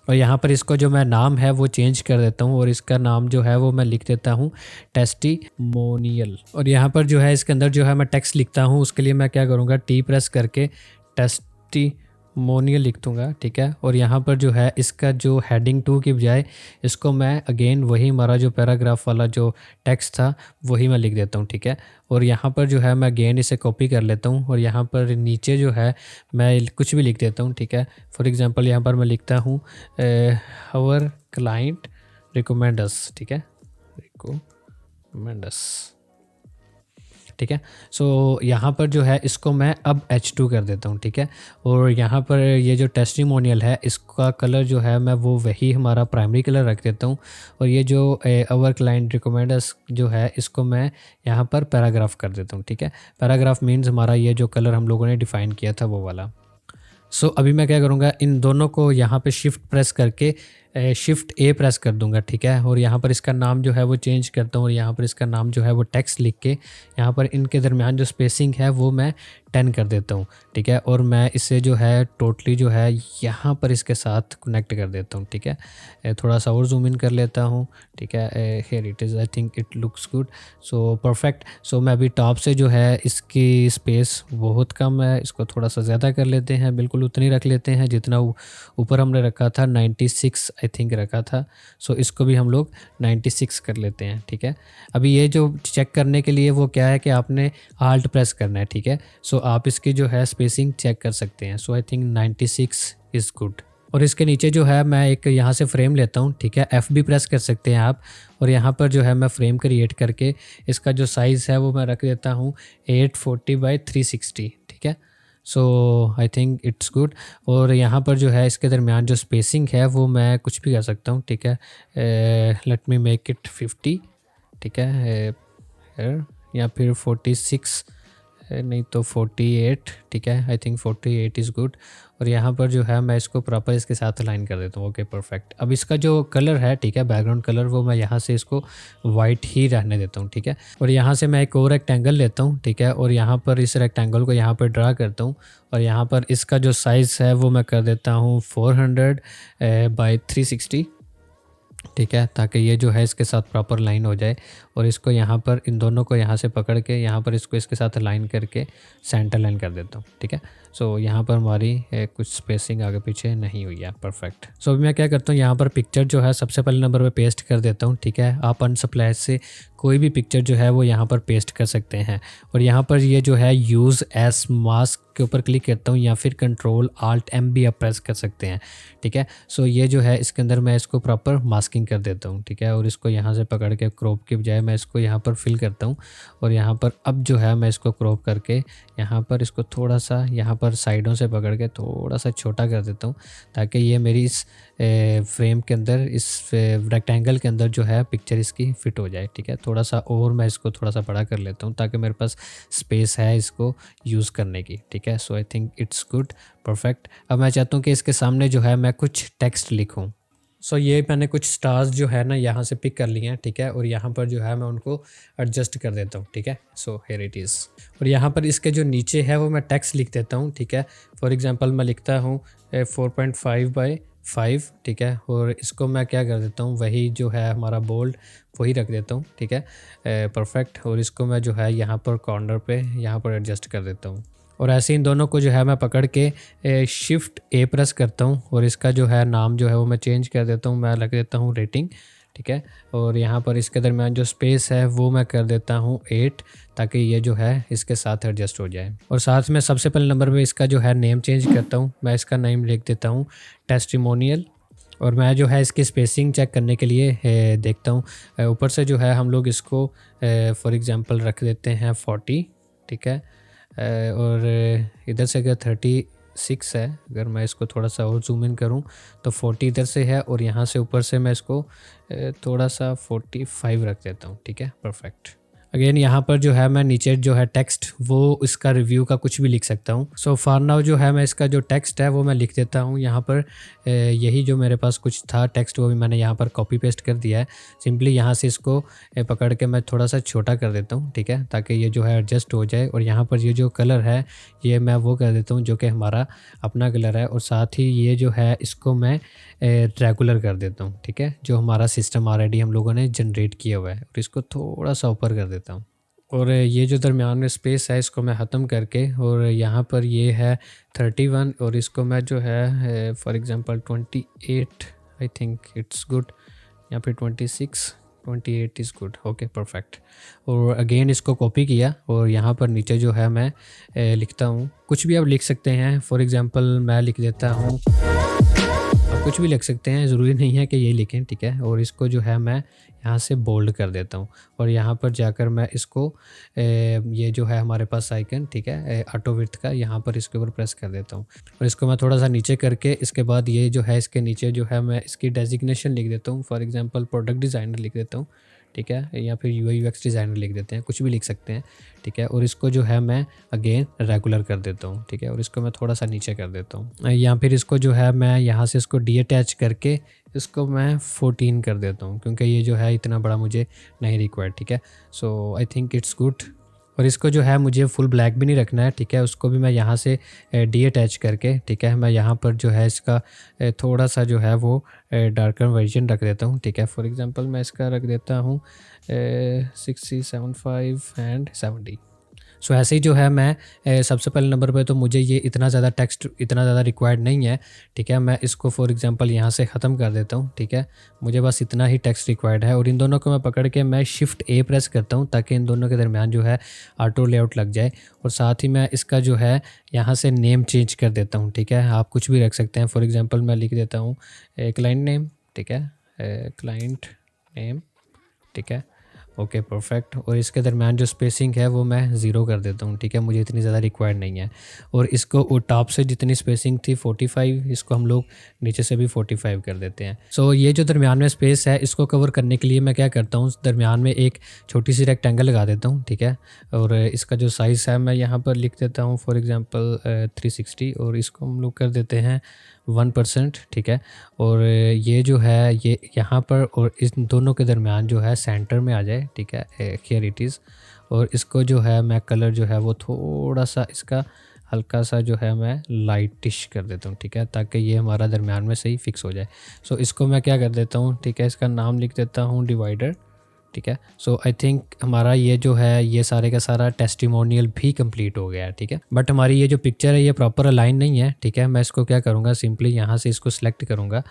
और यहाँ पर इसको जो मैं नाम है वो चेंज कर देता हूँ और इसका नाम जो है वो मैं लिख देता हूँ टेस्टिमोनियल। और यहाँ पर जो है इसके अंदर जो है मैं टेक्स्ट लिखता हूँ, उसके लिए मैं क्या करूँगा, टी प्रेस करके टेस्टिमोनियल लिख दूँगा, ठीक है। और यहाँ पर जो है इसका जो हेडिंग 2 की बजाय इसको मैं अगेन वही हमारा जो पैराग्राफ वाला जो टेक्स्ट था वही मैं लिख देता हूँ, ठीक है। और यहाँ पर जो है मैं अगेन इसे कॉपी कर लेता हूँ और यहाँ पर नीचे जो है मैं कुछ भी लिख देता हूँ, ठीक है। फॉर एग्जांपल यहाँ पर मैं लिखता हूँ आवर क्लाइंट रिकमेंड अस, ठीक है, रिकमेंड अस, ठीक है। सो यहाँ पर जो है इसको मैं अब H2 कर देता हूँ, ठीक है। और यहाँ पर ये जो टेस्टिमोनियल है इसका कलर जो है मैं वो वही हमारा प्राइमरी कलर रख देता हूँ। और ये जो आवर क्लाइंट रिकमेंड अस जो है इसको मैं यहाँ पर पैराग्राफ कर देता हूँ, ठीक है। पैराग्राफ मीन्स हमारा ये जो कलर हम लोगों ने डिफ़ाइन किया था वो वाला। सो अभी मैं क्या करूँगा, इन दोनों को यहाँ पे शिफ्ट प्रेस करके शिफ्ट ए प्रेस कर दूंगा, ठीक है। और यहाँ पर इसका नाम जो है वो चेंज करता हूँ और यहाँ पर इसका नाम जो है वो टेक्स्ट लिख के यहाँ पर इनके दरमियान जो स्पेसिंग है वो मैं 10 कर देता हूँ, ठीक है। और मैं इसे जो है टोटली जो है यहाँ पर इसके साथ कनेक्ट कर देता हूँ, ठीक है। थोड़ा सा और जूम इन कर लेता हूँ, ठीक है। Here it is, I think it looks good, so perfect. So मैं अभी टॉप से जो है इसकी स्पेस बहुत कम है, इसको थोड़ा सा ज़्यादा कर लेते हैं, बिल्कुल उतनी रख लेते हैं जितना ऊपर हमने रखा था, 96 आई थिंक रखा था। सो इसको भी हम लोग 96 कर लेते हैं, ठीक है। अभी ये जो चेक करने के लिए वो क्या है कि आपने आल्ट प्रेस करना है, ठीक है। सो आप इसकी जो है स्पेसिंग चेक कर सकते हैं। सो आई थिंक 96 इज़ गुड। और इसके नीचे जो है मैं एक यहाँ से फ्रेम लेता हूँ, ठीक है। F भी प्रेस कर सकते हैं आप। और यहाँ पर जो है मैं फ्रेम क्रिएट करके इसका जो साइज़ है वो मैं रख देता हूँ 840 बाई 360, ठीक है। So I think it's good. और यहाँ पर जो है इसके दरमियान जो स्पेसिंग है वो मैं कुछ भी कर सकता हूँ, ठीक है। लेट मी मेक इट 50, ठीक है, या फिर 46, नहीं तो 48, ठीक है। I think 48 is good. और यहाँ पर जो है मैं इसको प्रॉपर इसके साथ अलाइन कर देता हूँ, ओके परफेक्ट। अब इसका जो कलर है, ठीक है, बैकग्राउंड कलर, वो मैं यहाँ से इसको वाइट ही रहने देता हूँ, ठीक है। और यहाँ से मैं एक और रेक्टेंगल लेता हूँ, ठीक है। और यहाँ पर इस रेक्टेंगल को यहाँ पर ड्रा करता हूँ और यहाँ पर इसका जो साइज़ है वो मैं कर देता हूँ 400 बाई 360, ठीक है, ताकि ये जो है इसके साथ प्रॉपर लाइन हो जाए। और इसको यहाँ पर इन दोनों को यहाँ से पकड़ के यहाँ पर इसको इसके साथ अलाइन करके सेंटर लाइन कर देता हूँ, ठीक है। सो यहाँ पर हमारी कुछ स्पेसिंग आगे पीछे नहीं हुई है, परफेक्ट। सो अभी मैं क्या करता हूँ, यहाँ पर पिक्चर जो है सबसे पहले नंबर पे पेस्ट कर देता हूँ, ठीक है। आप अनस्प्लैश से कोई भी पिक्चर जो है वो यहाँ पर पेस्ट कर सकते हैं। और यहाँ पर ये जो है यूज़ एज मास्क के ऊपर क्लिक करता हूँ या फिर कंट्रोल आल्ट एम भी आप प्रेस कर सकते हैं, ठीक है। सो ये जो है इसके अंदर मैं इसको प्रॉपर मास्किंग कर देता हूँ, ठीक है। और इसको यहाँ से पकड़ के क्रॉप के बजाय मैं इसको यहाँ पर फिल करता हूँ। और यहाँ पर अब जो है मैं इसको क्रॉप करके यहाँ पर इसको थोड़ा सा यहाँ पर साइडों से पकड़ के थोड़ा सा छोटा कर देता हूँ, ताकि ये मेरी इस फ्रेम के अंदर, इस रेक्टेंगल के अंदर जो है पिक्चर इसकी फिट हो जाए, ठीक है। थोड़ा सा और मैं इसको थोड़ा सा बड़ा कर लेता हूँ ताकि मेरे पास स्पेस है इसको यूज़ करने की, ठीक है। So I think it's good, perfect. अब मैं चाहता हूँ कि इसके सामने जो है मैं कुछ टेक्स्ट लिखूँ। सो ये मैंने कुछ स्टार्स जो है ना यहाँ से पिक कर लिए हैं, ठीक है। और यहाँ पर जो है मैं उनको एडजस्ट कर देता हूँ, ठीक है। So here it is. और यहाँ पर इसके जो नीचे है वो मैं टेक्स्ट लिख देता हूँ, ठीक है। फॉर एग्जांपल मैं लिखता हूँ 4.5/5, ठीक है। और इसको मैं क्या कर देता हूँ, वही जो है हमारा बोल्ड वही रख देता हूँ, ठीक है, परफेक्ट। और इसको मैं जो है यहाँ पर कॉर्नर पे यहाँ पर एडजस्ट कर देता हूँ। और ऐसे इन दोनों को जो है मैं पकड़ के शिफ्ट ए प्रेस करता हूँ और इसका जो है नाम जो है वो मैं चेंज कर देता हूँ, मैं लग देता हूँ रेटिंग, ठीक है। और यहाँ पर इसके दरमियान जो स्पेस है वो मैं कर देता हूँ 8, ताकि ये जो है इसके साथ एडजस्ट हो जाए। और साथ में सबसे पहले नंबर पे इसका जो है नेम चेंज करता हूँ, मैं इसका नेम लिख देता हूँ टेस्टिमोनियल। और मैं जो है इसकी स्पेसिंग चेक करने के लिए देखता हूँ, ऊपर से जो है हम लोग इसको फॉर एग्ज़ाम्पल रख देते हैं 40, ठीक है। और इधर से अगर 36 है, अगर मैं इसको थोड़ा सा और जूम इन करूं तो 40 इधर से है और यहाँ से ऊपर से मैं इसको थोड़ा सा 45 रख देता हूं, ठीक है, परफेक्ट। अगेन यहाँ पर जो है मैं नीचे जो है टेक्स्ट वो इसका रिव्यू का कुछ भी लिख सकता हूँ। सो फॉर नाउ जो है मैं इसका जो टेक्स्ट है वो मैं लिख देता हूँ यहाँ पर। यही जो मेरे पास कुछ था टेक्स्ट वो भी मैंने यहाँ पर कॉपी पेस्ट कर दिया है। सिंपली यहाँ से इसको पकड़ के मैं थोड़ा सा छोटा कर देता हूँ, ठीक है, ताकि ये जो है एडजस्ट हो जाए। और यहाँ पर ये जो कलर है ये मैं वो कर देता हूँ जो कि हमारा अपना कलर है। और साथ ही ये जो है इसको मैं रेगुलर कर देता हूँ, ठीक है, जो हमारा सिस्टम ऑलरेडी हम लोगों ने जनरेट किया हुआ है। और इसको थोड़ा सा ऊपर कर देता हूँ। और ये जो दरमियान में स्पेस है इसको मैं ख़त्म करके, और यहाँ पर ये है 31 और इसको मैं जो है for example 28, I think it's good, या फिर 28 इज़ गुड, ओके परफेक्ट। और अगेन इसको कॉपी किया और यहाँ पर नीचे जो है मैं लिखता हूँ, कुछ भी आप लिख सकते हैं। फॉर एग्ज़ाम्पल मैं लिख देता हूँ, आप कुछ भी लिख सकते हैं, ज़रूरी नहीं है कि ये लिखें, ठीक है। और इसको जो है मैं यहाँ से बोल्ड कर देता हूँ और यहाँ पर जाकर मैं इसको ये जो है हमारे पास आइकन, ठीक है, ऑटो विड्थ का, यहाँ पर इसके ऊपर प्रेस कर देता हूँ। और इसको मैं थोड़ा सा नीचे करके इसके बाद ये जो है इसके नीचे जो है मैं इसकी डेजिग्नेशन लिख देता हूँ। फॉर एग्जांपल प्रोडक्ट डिज़ाइनर लिख देता हूँ, ठीक है, या फिर यूआई यूएक्स डिज़ाइनर लिख देते हैं, कुछ भी लिख सकते हैं, ठीक है। और इसको जो है मैं अगेन रेगुलर कर देता हूँ, ठीक है। और इसको मैं थोड़ा सा नीचे कर देता हूँ, या फिर इसको जो है मैं यहाँ से इसको डी अटैच करके इसको मैं 14 कर देता हूँ, क्योंकि ये जो है इतना बड़ा मुझे नहीं रिक्वायर्ड, ठीक है। So I think it's good. और इसको जो है मुझे फुल ब्लैक भी नहीं रखना है, ठीक है, उसको भी मैं यहाँ से डी अटैच करके, ठीक है, मैं यहाँ पर जो है इसका थोड़ा सा जो है वो डार्कर वर्जन रख देता हूँ, ठीक है। फॉर एग्जांपल मैं इसका रख देता हूँ 60, 75 एंड 70। सो ऐसे ही जो है मैं सबसे पहले नंबर पे तो मुझे ये इतना ज़्यादा टेक्स्ट इतना ज़्यादा रिक्वायर्ड नहीं है, ठीक है। मैं इसको फॉर एग्जांपल यहाँ से ख़त्म कर देता हूँ, ठीक है, मुझे बस इतना ही टेक्स्ट रिक्वायर्ड है। और इन दोनों को मैं पकड़ के मैं शिफ्ट ए प्रेस करता हूँ ताकि इन दोनों के दरमियान जो है ऑटो लेआउट लग जाए। और साथ ही मैं इसका जो है यहाँ से नेम चेंज कर देता हूँ, ठीक है, आप कुछ भी रख सकते हैं। फॉर एग्ज़ाम्पल मैं लिख देता हूँ क्लाइंट नेम, ठीक है, क्लाइंट नेम, ठीक है, ओके परफेक्ट। और इसके दरमियान जो स्पेसिंग है वो मैं 0 कर देता हूँ, ठीक है, मुझे इतनी ज़्यादा रिक्वायर्ड नहीं है। और इसको टॉप से जितनी स्पेसिंग थी 45, इसको हम लोग नीचे से भी 45 कर देते हैं। सो ये जो दरमियान में स्पेस है इसको कवर करने के लिए मैं क्या करता हूँ, दरमियान में एक छोटी सी रेक्टेंगल लगा देता हूँ, ठीक है। और इसका जो साइज़ है मैं यहाँ पर लिख देता हूँ फॉर एग्ज़ाम्पल 360 और इसको हम लोग कर देते हैं 1%, ठीक है। और ये जो है ये यहाँ पर और इस दोनों के दरमियान जो है सेंटर में आ जाए, ठीक है, हियर इट इज़। और इसको जो है मैं कलर जो है वो थोड़ा सा इसका हल्का सा जो है मैं लाइटिश कर देता हूँ, ठीक है, ताकि ये हमारा दरमियान में सही फिक्स हो जाए। सो इसको मैं क्या कर देता हूँ, ठीक है, इसका नाम लिख देता हूँ डिवाइडर, ठीक है। सो आई थिंक हमारा ये जो है ये सारे का सारा टेस्टिमोनियल भी कंप्लीट हो गया है, ठीक है। बट हमारी ये जो पिक्चर है ये प्रॉपर अलाइन नहीं है, ठीक है। मैं इसको क्या करूँगा, सिंपली यहाँ से इसको सिलेक्ट करूँगा,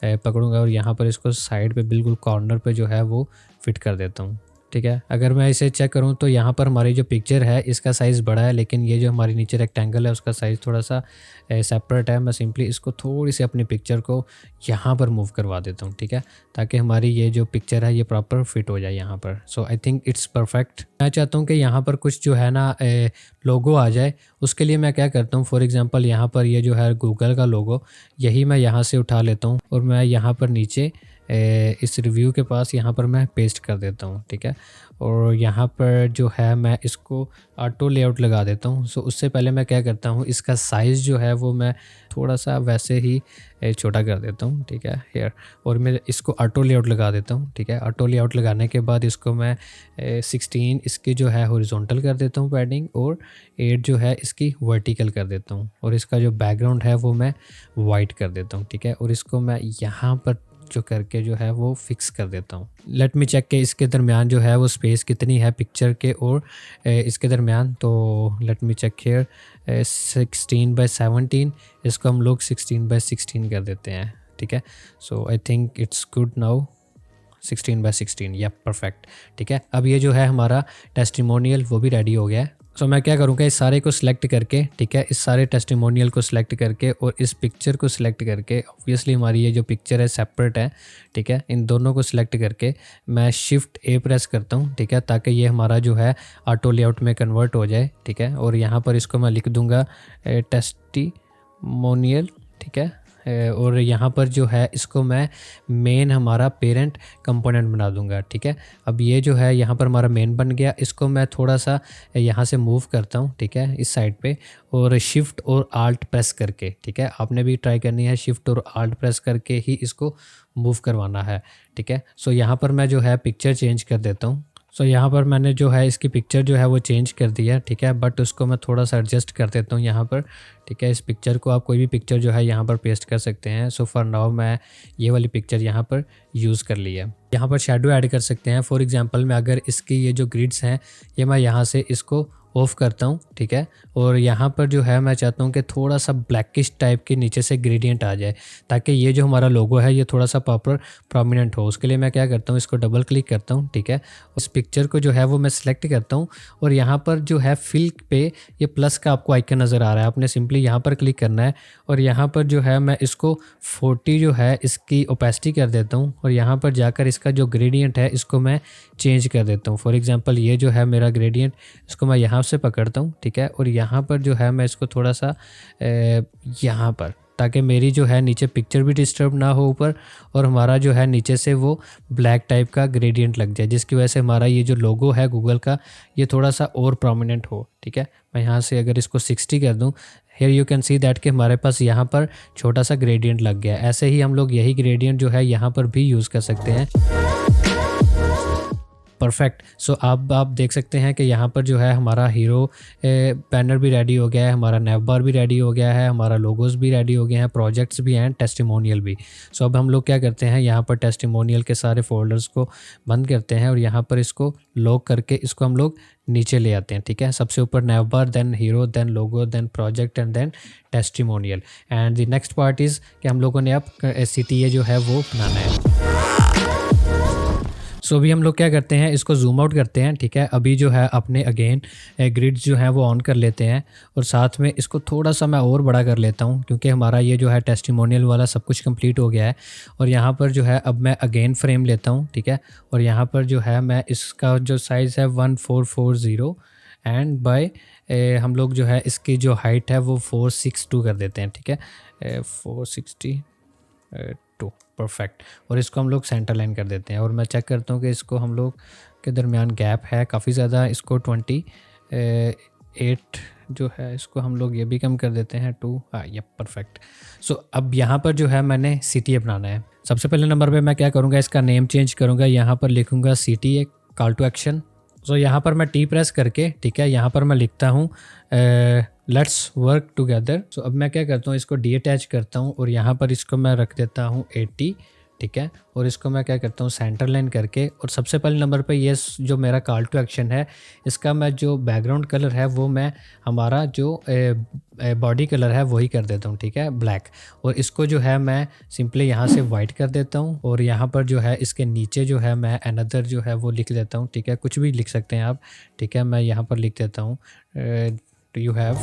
पकड़ूंगा और यहाँ पर इसको साइड पे बिल्कुल कॉर्नर पे जो है वो फिट कर देता हूँ, ठीक है। अगर मैं इसे चेक करूँ तो यहाँ पर हमारी जो पिक्चर है इसका साइज़ बड़ा है, लेकिन ये जो हमारी नीचे रेक्टेंगल है उसका साइज़ थोड़ा सा सेपरेट है। मैं सिंपली इसको थोड़ी सी अपनी पिक्चर को यहाँ पर मूव करवा देता हूँ, ठीक है, ताकि हमारी ये जो पिक्चर है ये प्रॉपर फिट हो जाए यहाँ पर। सो आई थिंक इट्स परफेक्ट। मैं चाहता हूँ कि यहाँ पर कुछ जो है ना लोगो आ जाए। उसके लिए मैं क्या करता हूँ, फॉर एग्जांपल यहाँ पर ये जो है गूगल का लोगो, यही मैं यहाँ से उठा लेता हूँ और मैं यहाँ पर नीचे इस रिव्यू के पास यहाँ पर मैं पेस्ट कर देता हूँ, ठीक है। और यहाँ पर जो है मैं इसको ऑटो लेआउट लगा देता हूँ। सो उससे पहले मैं क्या करता हूँ, इसका साइज़ जो है वो मैं थोड़ा सा वैसे ही छोटा कर देता हूँ, ठीक है, हेयर। और मैं इसको ऑटो लेआउट लगा देता हूँ, ठीक है। ऑटो लेआउट लगाने के बाद इसको मैं 16 इसकी जो है हॉरिजॉन्टल कर देता हूँ पैडिंग, और 8 जो है इसकी वर्टिकल कर देता हूँ। और इसका जो बैकग्राउंड है वो मैं वाइट कर देता हूँ, ठीक है। और इसको मैं यहाँ पर जो करके जो है वो फिक्स कर देता हूँ। लेट मी चेक के इसके दरमियान जो है वो स्पेस कितनी है पिक्चर के और इसके दरमियान। तो लेट मी चेक हियर 16/17, इसको हम लोग 16/16 कर देते हैं, ठीक है। So I think it's good now, 16/16, या परफेक्ट, ठीक है। अब ये जो है हमारा टेस्टिमोनियल वो भी रेडी हो गया है। सो मैं क्या करूँगा, इस सारे को सिलेक्ट करके, ठीक है, इस सारे टेस्टिमोनियल को सिलेक्ट करके और इस पिक्चर को सिलेक्ट करके, ऑब्वियसली हमारी ये जो पिक्चर है सेपरेट है, ठीक है, इन दोनों को सिलेक्ट करके मैं शिफ्ट ए प्रेस करता हूँ, ठीक है, ताकि ये हमारा जो है ऑटो लेआउट में कन्वर्ट हो जाए, ठीक है। और यहाँ पर इसको मैं लिख दूँगा टेस्टिमोनियल, ठीक है। और यहाँ पर जो है इसको मैं मेन हमारा पेरेंट कंपोनेंट बना दूंगा, ठीक है। अब ये जो है यहाँ पर हमारा मेन बन गया, इसको मैं थोड़ा सा यहाँ से मूव करता हूँ, ठीक है, इस साइड पे, और शिफ्ट और आल्ट प्रेस करके, ठीक है, आपने भी ट्राई करनी है, शिफ्ट और आल्ट प्रेस करके ही इसको मूव करवाना है, ठीक है। सो यहाँ पर मैं जो है पिक्चर चेंज कर देता हूँ। सो यहाँ पर मैंने जो है इसकी पिक्चर जो है वो चेंज कर दिया, ठीक है, बट उसको मैं थोड़ा सा एडजस्ट कर देता हूँ यहाँ पर, ठीक है। इस पिक्चर को आप कोई भी पिक्चर जो है यहाँ पर पेस्ट कर सकते हैं। सो फॉर नाउ मैं ये वाली पिक्चर यहाँ पर यूज़ कर ली है। यहाँ पर शेडो ऐड कर सकते हैं। फॉर एग्जांपल मैं अगर इसकी ये जो ग्रिड्स हैं ये मैं यहाँ से इसको ऑफ करता हूँ, ठीक है। और यहाँ पर जो है मैं चाहता हूँ कि थोड़ा सा ब्लैकिश टाइप के नीचे से ग्रेडियंट आ जाए, ताकि ये जो हमारा लोगो है ये थोड़ा सा प्रॉपर प्रोमिनेंट हो। उसके लिए मैं क्या करता हूँ, इसको डबल क्लिक करता हूँ, ठीक है। उस पिक्चर को जो है वो मैं सिलेक्ट करता हूँ और यहाँ पर जो है फिल पे ये प्लस का आपको आइकन नज़र आ रहा है, आपने सिंपली यहाँ पर क्लिक करना है और यहाँ पर जो है मैं इसको 40 जो है इसकी ओपेसिटी कर देता हूँ और यहाँ पर जाकर इसका जो ग्रेडियंट है इसको मैं चेंज कर देता हूँ। फॉर एग्जांपल ये जो है मेरा ग्रेडियंट, इसको मैं यहाँ से पकड़ता हूँ, ठीक है, और यहाँ पर जो है मैं इसको थोड़ा सा यहाँ पर, ताकि मेरी जो है नीचे पिक्चर भी डिस्टर्ब ना हो ऊपर, और हमारा जो है नीचे से वो ब्लैक टाइप का ग्रेडियंट लग जाए, जिसकी वजह से हमारा ये जो लोगो है गूगल का ये थोड़ा सा और प्रोमिनेंट हो, ठीक है। मैं यहाँ से अगर इसको 60 कर दूँ, here you can see that कि हमारे पास यहाँ पर छोटा सा ग्रेडियंट लग गया। ऐसे ही हम लोग यही ग्रेडियंट जो है यहाँ पर भी यूज़ कर सकते हैं। परफेक्ट। सो अब आप देख सकते हैं कि यहाँ पर जो है हमारा हीरो बैनर भी रेडी हो गया है, हमारा नेव बार भी रेडी हो गया है, हमारा लोगोस भी रेडी हो गए हैं, प्रोजेक्ट्स भी हैं, टेस्टिमोनियल भी। सो अब हम लोग क्या करते हैं, यहाँ पर टेस्टिमोनियल के सारे फोल्डर्स को बंद करते हैं और यहाँ पर इसको लॉक करके इसको हम लोग नीचे ले आते हैं, ठीक है। सबसे ऊपर nav bar, then hero, then logo, then project and then testimonial. And the next part is कि हम लोगों ने अब CTA जो है वो बनाना है। सो अभी हम लोग क्या करते हैं, इसको जूम आउट करते हैं, ठीक है। अभी जो है अपने अगेन ग्रिड्स जो हैं वो ऑन कर लेते हैं और साथ में इसको थोड़ा सा मैं और बड़ा कर लेता हूँ, क्योंकि हमारा ये जो है टेस्टिमोनियल वाला सब कुछ कंप्लीट हो गया है। और यहाँ पर जो है अब मैं अगेन फ्रेम लेता हूँ, ठीक है, और यहाँ पर जो है मैं इसका जो साइज़ है 1440 एंड बाय हम लोग जो है इसकी जो हाइट है वो 462 कर देते हैं, ठीक है, 462, परफेक्ट। और इसको हम लोग सेंटर लाइन कर देते हैं और मैं चेक करता हूँ कि इसको हम लोग के दरमियान गैप है काफ़ी ज़्यादा, इसको 28 जो है इसको हम लोग ये भी कम कर देते हैं 2, ये परफेक्ट। सो अब यहाँ पर जो है मैंने CTA बनाना है। सबसे पहले नंबर पे मैं क्या करूँगा, इसका नेम चेंज करूँगा, यहाँ पर लिखूँगा CTA कॉल टू एक्शन। सो यहाँ पर मैं T प्रेस करके, ठीक है, यहाँ पर मैं लिखता हूँ लेट्स वर्क टुगेदर। सो अब मैं क्या करता हूँ, इसको डी अटैच करता हूँ और यहाँ पर इसको मैं रख देता हूँ 80, ठीक है। और इसको मैं क्या करता हूँ सेंटर लाइन करके, और सबसे पहले नंबर पे ये जो मेरा कॉल टू एक्शन है, इसका मैं जो बैकग्राउंड कलर है वो मैं हमारा जो बॉडी कलर है वही कर देता हूँ, ठीक है, ब्लैक। और इसको जो है मैं सिंपली यहाँ से वाइट कर देता हूँ, और यहाँ पर जो है इसके नीचे जो है मैं अनदर जो है वो लिख देता हूँ, ठीक है, कुछ भी लिख सकते हैं आप, ठीक है। मैं यहाँ पर लिख देता हूँ यू हैव।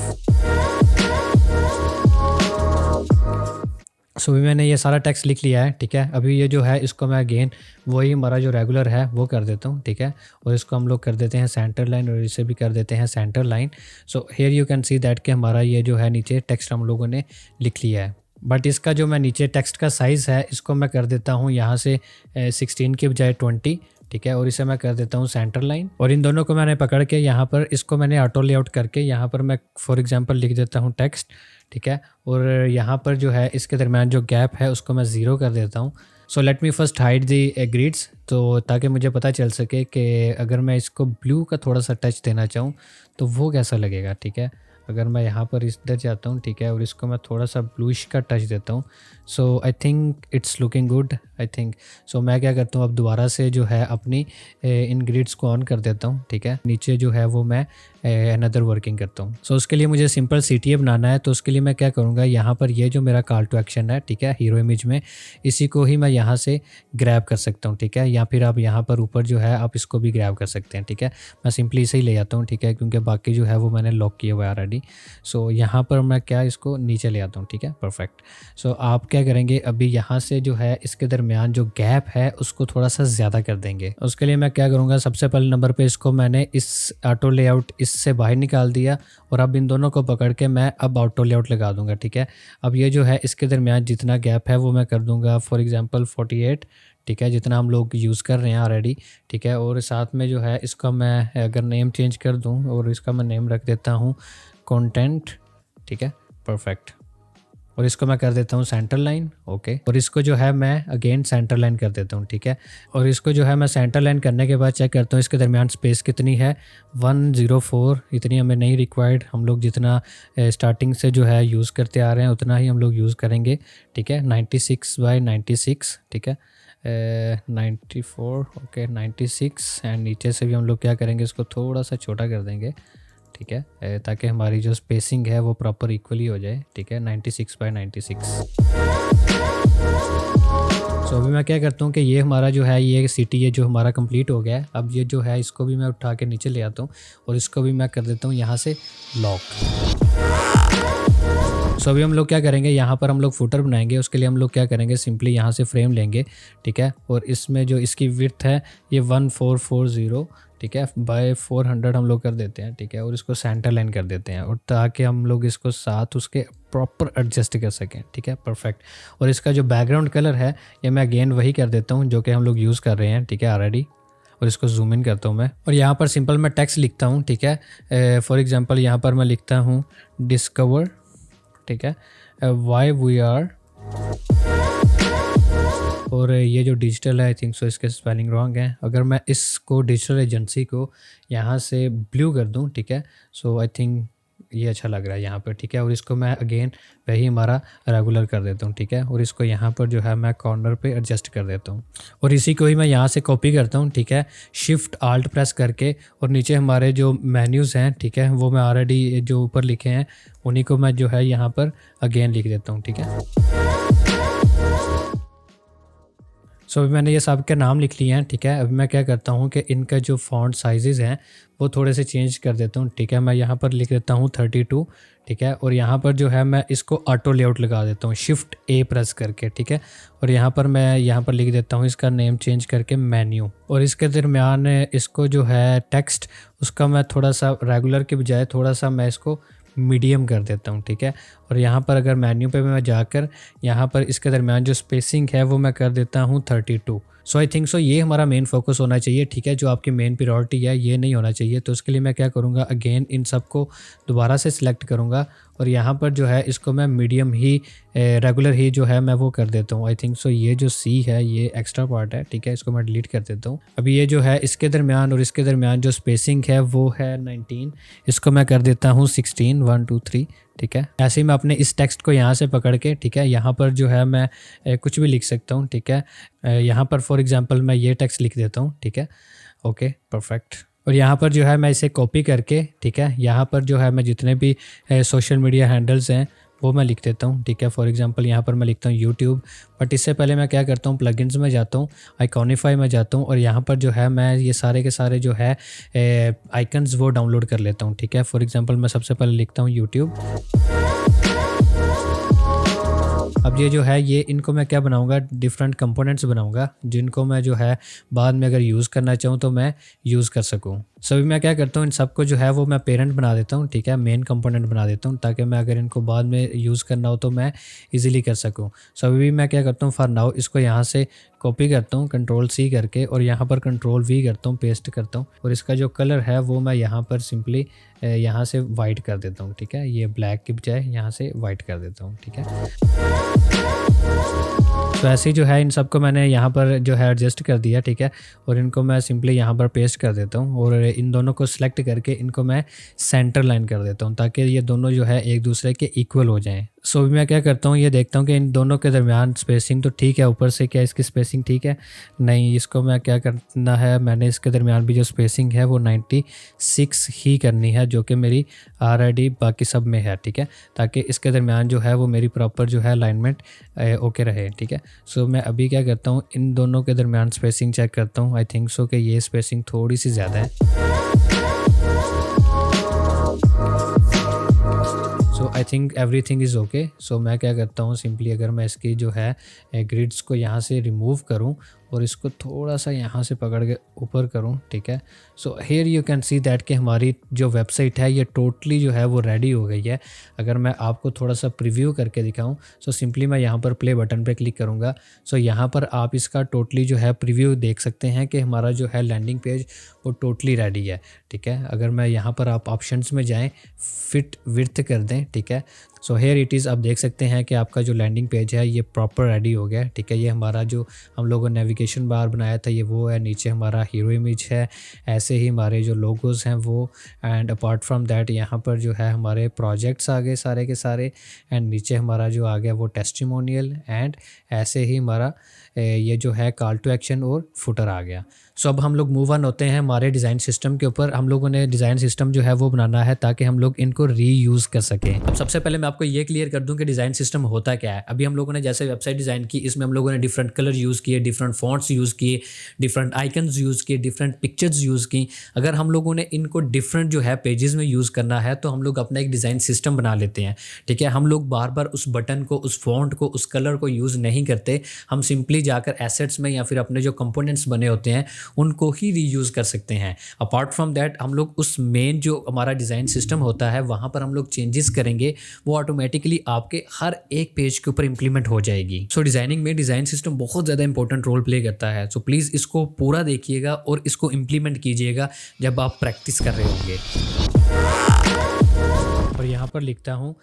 सो भी मैंने ये सारा टेक्स्ट लिख लिया है, ठीक है। अभी ये जो है इसको मैं अगेन वही हमारा जो रेगुलर है वो कर देता हूँ, ठीक है। और इसको हम लोग कर देते हैं सेंटर लाइन, और इसे भी कर देते हैं centre line. So here you can see that कि हमारा ये जो है नीचे टेक्स्ट हम लोगों ने लिख लिया है। बट इसका जो मैं नीचे टेक्स्ट का साइज़ है इसको मैं कर देता हूँ यहाँ से 16 के बजाय 20, ठीक है। और इसे मैं कर देता हूँ सेंटर लाइन, और इन दोनों को मैंने पकड़ के यहाँ पर इसको मैंने ऑटो लेआउट करके यहाँ पर मैं फॉर एग्जांपल लिख देता हूँ टेक्स्ट, ठीक है। और यहाँ पर जो है इसके दरमियान जो गैप है उसको मैं 0 कर देता हूँ। So let me first hide the grids, तो ताकि मुझे पता चल सके कि अगर मैं इसको ब्लू का थोड़ा सा टच देना चाहूँ तो वो कैसा लगेगा, ठीक है। अगर मैं यहाँ पर इधर जाता हूँ, ठीक है, और इसको मैं थोड़ा सा ब्लूइश का टच देता हूँ, so I think it's looking good, I think. So मैं क्या करता हूँ अब दोबारा से जो है अपनी इन ग्रिड्स को ऑन कर देता हूँ, ठीक है। नीचे जो है वो मैं अनदर वर्किंग करता हूँ। सो उसके लिए मुझे सिंपल CTA बनाना है, तो उसके लिए मैं क्या करूँगा, यहाँ पर ये जो मेरा कॉल टू एक्शन है, ठीक है, हीरो इमेज में, इसी को ही मैं यहाँ से ग्रैब कर सकता हूँ, ठीक है। या फिर आप यहाँ पर ऊपर जो है आप इसको भी ग्रैब कर सकते हैं, ठीक है। मैं सिंपली इसे ही ले आता हूँ, ठीक है, क्योंकि बाकी जो है वो मैंने लॉक किया हुआ है ऑलरेडी। सो यहाँ पर मैं क्या इसको नीचे ले आता हूँ, ठीक है, परफेक्ट। सो आप क्या करेंगे, अभी यहाँ से जो है इसके दरमियान जो गैप है उसको थोड़ा सा ज़्यादा कर देंगे। उसके लिए मैं क्या करूँगा, सबसे पहले नंबर पे इसको मैंने इस ऑटो लेआउट इससे बाहर निकाल दिया, और अब इन दोनों को पकड़ के मैं अब ऑटो लेआउट लगा दूंगा, ठीक है। अब ये जो है इसके दरमियान जितना गैप है वो मैं कर दूंगा फॉर एग्जांपल 48, ठीक है, जितना हम लोग यूज़ कर रहे हैं ऑलरेडी, ठीक है। और साथ में जो है इसका मैं अगर नेम चेंज कर दूं, और इसका मैं नेम रख देता हूं कंटेंट, ठीक है, परफेक्ट। और इसको मैं कर देता हूँ सेंटर लाइन, ओके। और इसको जो है मैं अगेन सेंटर लाइन कर देता हूँ, ठीक है। और इसको जो है मैं सेंटर लाइन करने के बाद चेक करता हूँ इसके दरमियान स्पेस कितनी है, 104, इतनी हमें नहीं रिक्वायर्ड। हम लोग जितना स्टार्टिंग से जो है यूज़ करते आ रहे हैं उतना ही हम लोग यूज़ करेंगे, ठीक है। 96/96, ठीक है, 94, ओके, 96। एंड नीचे से भी हम लोग क्या करेंगे, इसको थोड़ा सा छोटा कर देंगे, ठीक है, ताकि हमारी जो स्पेसिंग है वो प्रॉपर इक्वली हो जाए, ठीक है, 96/96। सो अभी मैं क्या करता हूँ कि ये हमारा जो है ये CTA जो हमारा कंप्लीट हो गया है। अब ये जो है इसको भी मैं उठा के नीचे ले आता हूँ, और इसको भी मैं कर देता हूँ यहाँ से लॉक। सो अभी हम लोग क्या करेंगे, यहाँ पर हम लोग फुटर बनाएंगे। उसके लिए हम लोग क्या करेंगे, सिंपली यहाँ से फ्रेम लेंगे, ठीक है। और इसमें जो इसकी विड्थ है ये 1440, ठीक है, बाय 400 हम लोग कर देते हैं, ठीक है। और इसको सेंटर लाइन कर देते हैं, और ताकि हम लोग इसको साथ उसके प्रॉपर एडजस्ट कर सकें, ठीक है, परफेक्ट। और इसका जो बैकग्राउंड कलर है ये मैं अगेन वही कर देता हूँ जो कि हम लोग यूज़ कर रहे हैं, ठीक है, ऑलरेडी। और इसको जूम इन करता हूँ मैं, और यहाँ पर सिंपल मैं टेक्स्ट लिखता हूँ, ठीक है। फॉर एग्जांपल यहाँ पर मैं लिखता हूँ डिस्कवर, ठीक है, वाई वी आर। और ये जो डिजिटल है आई थिंक सो इसके स्पेलिंग रॉन्ग है। अगर मैं इसको डिजिटल एजेंसी को यहाँ से ब्लू कर दूँ, ठीक है, सो आई थिंक ये अच्छा लग रहा है यहाँ पर, ठीक है। और इसको मैं अगेन वही हमारा रेगुलर कर देता हूँ, ठीक है। और इसको यहाँ पर जो है मैं कॉर्नर पे एडजस्ट कर देता हूँ, और इसी को ही मैं यहाँ से कॉपी करता हूँ, ठीक है, शिफ्ट आल्ट प्रेस करके। और नीचे हमारे जो मेन्यूज़ हैं, ठीक है, वो मैं ऑलरेडी जो ऊपर लिखे हैं उन्हीं को मैं जो है यहाँ पर अगेन लिख देता हूँ, ठीक है। सो अभी मैंने ये सब के नाम लिख लिए हैं, ठीक है। अभी मैं क्या करता हूँ कि इनका जो फॉन्ट साइजेस हैं वो थोड़े से चेंज कर देता हूँ, ठीक है। मैं यहाँ पर लिख देता हूँ 32, ठीक है। और यहाँ पर जो है मैं इसको ऑटो लेआउट लगा देता हूँ शिफ्ट A प्रेस करके, ठीक है। और यहाँ पर मैं यहाँ पर लिख देता हूँ इसका नेम चेंज करके मेन्यू। और इसके दरमियान इसको जो है टेक्स्ट उसका मैं थोड़ा सा रेगुलर के बजाय थोड़ा सा मैं इसको मीडियम कर देता हूँ, ठीक है। और यहाँ पर अगर मेन्यू पे मैं जाकर यहाँ पर इसके दरमियान जो स्पेसिंग है वो मैं कर देता हूँ 32। सो आई थिंक सो ये हमारा मेन फोकस होना चाहिए, ठीक है। जो आपकी मेन प्रायोरिटी है ये नहीं होना चाहिए। तो उसके लिए मैं क्या करूँगा, अगेन इन सब को दोबारा से सिलेक्ट करूँगा, और यहाँ पर जो है इसको मैं मीडियम ही रेगुलर ही जो है मैं वो कर देता हूँ। आई थिंक सो ये जो C है ये एक्स्ट्रा पार्ट है, ठीक है, इसको मैं डिलीट कर देता हूँ। अभी ये जो है इसके दरमियान और इसके दरमियान जो स्पेसिंग है वो है 19, इसको मैं कर देता हूँ 16, 1 2 3, ठीक है। ऐसे ही मैं अपने इस टेक्स्ट को यहाँ से पकड़ के, ठीक है, यहाँ पर जो है मैं कुछ भी लिख सकता हूँ, ठीक है। यहाँ पर फॉर एग्जांपल मैं ये टेक्स्ट लिख देता हूँ, ठीक है। Okay, perfect. और यहाँ पर जो है मैं इसे कॉपी करके, ठीक है, यहाँ पर जो है मैं जितने भी सोशल मीडिया हैंडल्स हैं वो मैं लिख देता हूँ, ठीक है। फॉर एग्जांपल यहाँ पर मैं लिखता हूँ यूट्यूब, बट इससे पहले मैं क्या करता हूँ, प्लगइन्स में जाता हूँ, आइकॉनिफाई में जाता हूँ और यहाँ पर जो है मैं ये सारे के सारे जो है आइकन्स वो डाउनलोड कर लेता हूँ, ठीक है। फॉर एग्जांपल मैं सबसे पहले लिखता हूँ यूट्यूब। अब ये जो है ये इनको मैं क्या बनाऊंगा, डिफरेंट कंपोनेंट्स बनाऊंगा जिनको मैं जो है बाद में अगर यूज़ करना चाहूँ तो मैं यूज़ कर सकूँ। सो अभी मैं क्या करता हूँ, इन सबको जो है वो मैं पेरेंट बना देता हूँ, ठीक है, मेन कंपोनेंट बना देता हूँ ताकि मैं अगर इनको बाद में यूज़ करना हो तो मैं इजीली कर सकूँ। सो अभी मैं क्या करता हूँ, फॉर नाउ इसको यहाँ से कॉपी करता हूँ Ctrl+C करके और यहाँ पर Ctrl+V करता हूँ, पेस्ट करता हूँ और इसका जो कलर है वो मैं यहाँ पर सिंपली यहाँ से वाइट कर देता हूँ, ठीक है। ये ब्लैक की बजाय यहाँ से वाइट कर देता हूँ, ठीक है। तो ऐसे ही जो है इन सबको मैंने यहाँ पर जो है एडजस्ट कर दिया, ठीक है। और इनको मैं सिंपली यहाँ पर पेस्ट कर देता हूँ और इन दोनों को सिलेक्ट करके इनको मैं सेंटर लाइन कर देता हूँ ताकि ये दोनों जो है एक दूसरे के इक्वल हो जाएं। सो अभी मैं क्या करता हूँ, ये देखता हूँ कि इन दोनों के दरमियान स्पेसिंग तो ठीक है, ऊपर से क्या इसकी स्पेसिंग ठीक है, नहीं, इसको मैं क्या करना है, मैंने इसके दरमियान भी जो स्पेसिंग है वो 96 ही करनी है जो कि मेरी ऑलरेडी बाकी सब में है, ठीक है, ताकि इसके दरमियान जो है वो मेरी प्रॉपर जो है अलाइनमेंट ओके रहे, ठीक है। सो मैं अभी क्या करता हूँ, इन दोनों के दरमियान स्पेसिंग चेक करता हूँ। आई थिंक सो कि ये स्पेसिंग थोड़ी सी ज़्यादा है। So I think everything is okay. So मैं क्या करता हूँ, सिंपली अगर मैं इसकी जो है ग्रिड्स को यहाँ से रिमूव करूँ और इसको थोड़ा सा यहाँ से पकड़ के ऊपर करूँ, ठीक है। So here you can see that कि हमारी जो वेबसाइट है ये टोटली जो है वो रेडी हो गई है। अगर मैं आपको थोड़ा सा प्रीव्यू करके दिखाऊं, सो सिंपली मैं यहाँ पर प्ले बटन पे क्लिक करूँगा। सो यहाँ पर आप इसका टोटली जो है प्रीव्यू देख सकते हैं कि हमारा जो है लैंडिंग पेज वो टोटली रेडी है, ठीक है। अगर मैं यहाँ पर आप ऑप्शंस में जाएँ, फिट विड्थ कर दें, ठीक है। सो हेयर इट इज़, आप देख सकते हैं कि आपका जो लैंडिंग पेज है ये प्रॉपर रेडी हो गया, ठीक है। ये हमारा जो हम लोगों ने नेविगेशन बार बनाया था ये वो है, नीचे हमारा हीरो इमेज है, ऐसे ही हमारे जो लोगोस हैं वो, एंड अपार्ट फ्रॉम दैट यहाँ पर जो है हमारे प्रोजेक्ट्स आ गए सारे के सारे, एंड नीचे हमारा जो आ गया वो टेस्टिमोनियल, एंड ऐसे ही हमारा ये जो है कॉल टू एक्शन और फुटर आ गया। सो अब हम लोग मूव ऑन होते हैं हमारे डिज़ाइन सिस्टम के ऊपर। हम लोगों ने डिज़ाइन सिस्टम जो है वो बनाना है ताकि हम लोग इनको रीयूज़ कर सकें। अब सबसे पहले मैं आपको ये क्लियर कर दूं कि डिज़ाइन सिस्टम होता क्या है। अभी हम लोगों ने जैसे वेबसाइट डिज़ाइन की, इसमें हम लोगों ने डिफरेंट कलर यूज़ किए, डिफरेंट फॉन्ट्स यूज़ किए, डिफरेंट आइकन्स यूज़ किए, डिफरेंट पिक्चर्स यूज़ की। अगर हम लोगों ने इनको डिफरेंट जो है पेजेस में यूज़ करना है तो हम लोग अपना एक डिज़ाइन सिस्टम बना लेते हैं, ठीक है। हम लोग बार बार उस बटन को, उस फॉन्ट को, उस कलर को यूज़ नहीं करते। हम सिंपली जाकर एसेट्स में या फिर अपने जो कंपोनेंट्स बने होते हैं उनको ही रीयूज़ कर सकते हैं। अपार्ट फ्रॉम दैट हम लोग उस मेन जो हमारा डिज़ाइन सिस्टम होता है वहाँ पर हम लोग चेंजेस करेंगे, वो ऑटोमेटिकली आपके हर एक पेज के ऊपर इंप्लीमेंट हो जाएगी। सो डिज़ाइनिंग में डिज़ाइन सिस्टम बहुत ज़्यादा इंपॉर्टेंट रोल प्ले करता है। सो प्लीज़ इसको पूरा देखिएगा और इसको इम्प्लीमेंट कीजिएगा जब आप प्रैक्टिस कर रहे होंगे। और यहाँ पर लिखता हूँ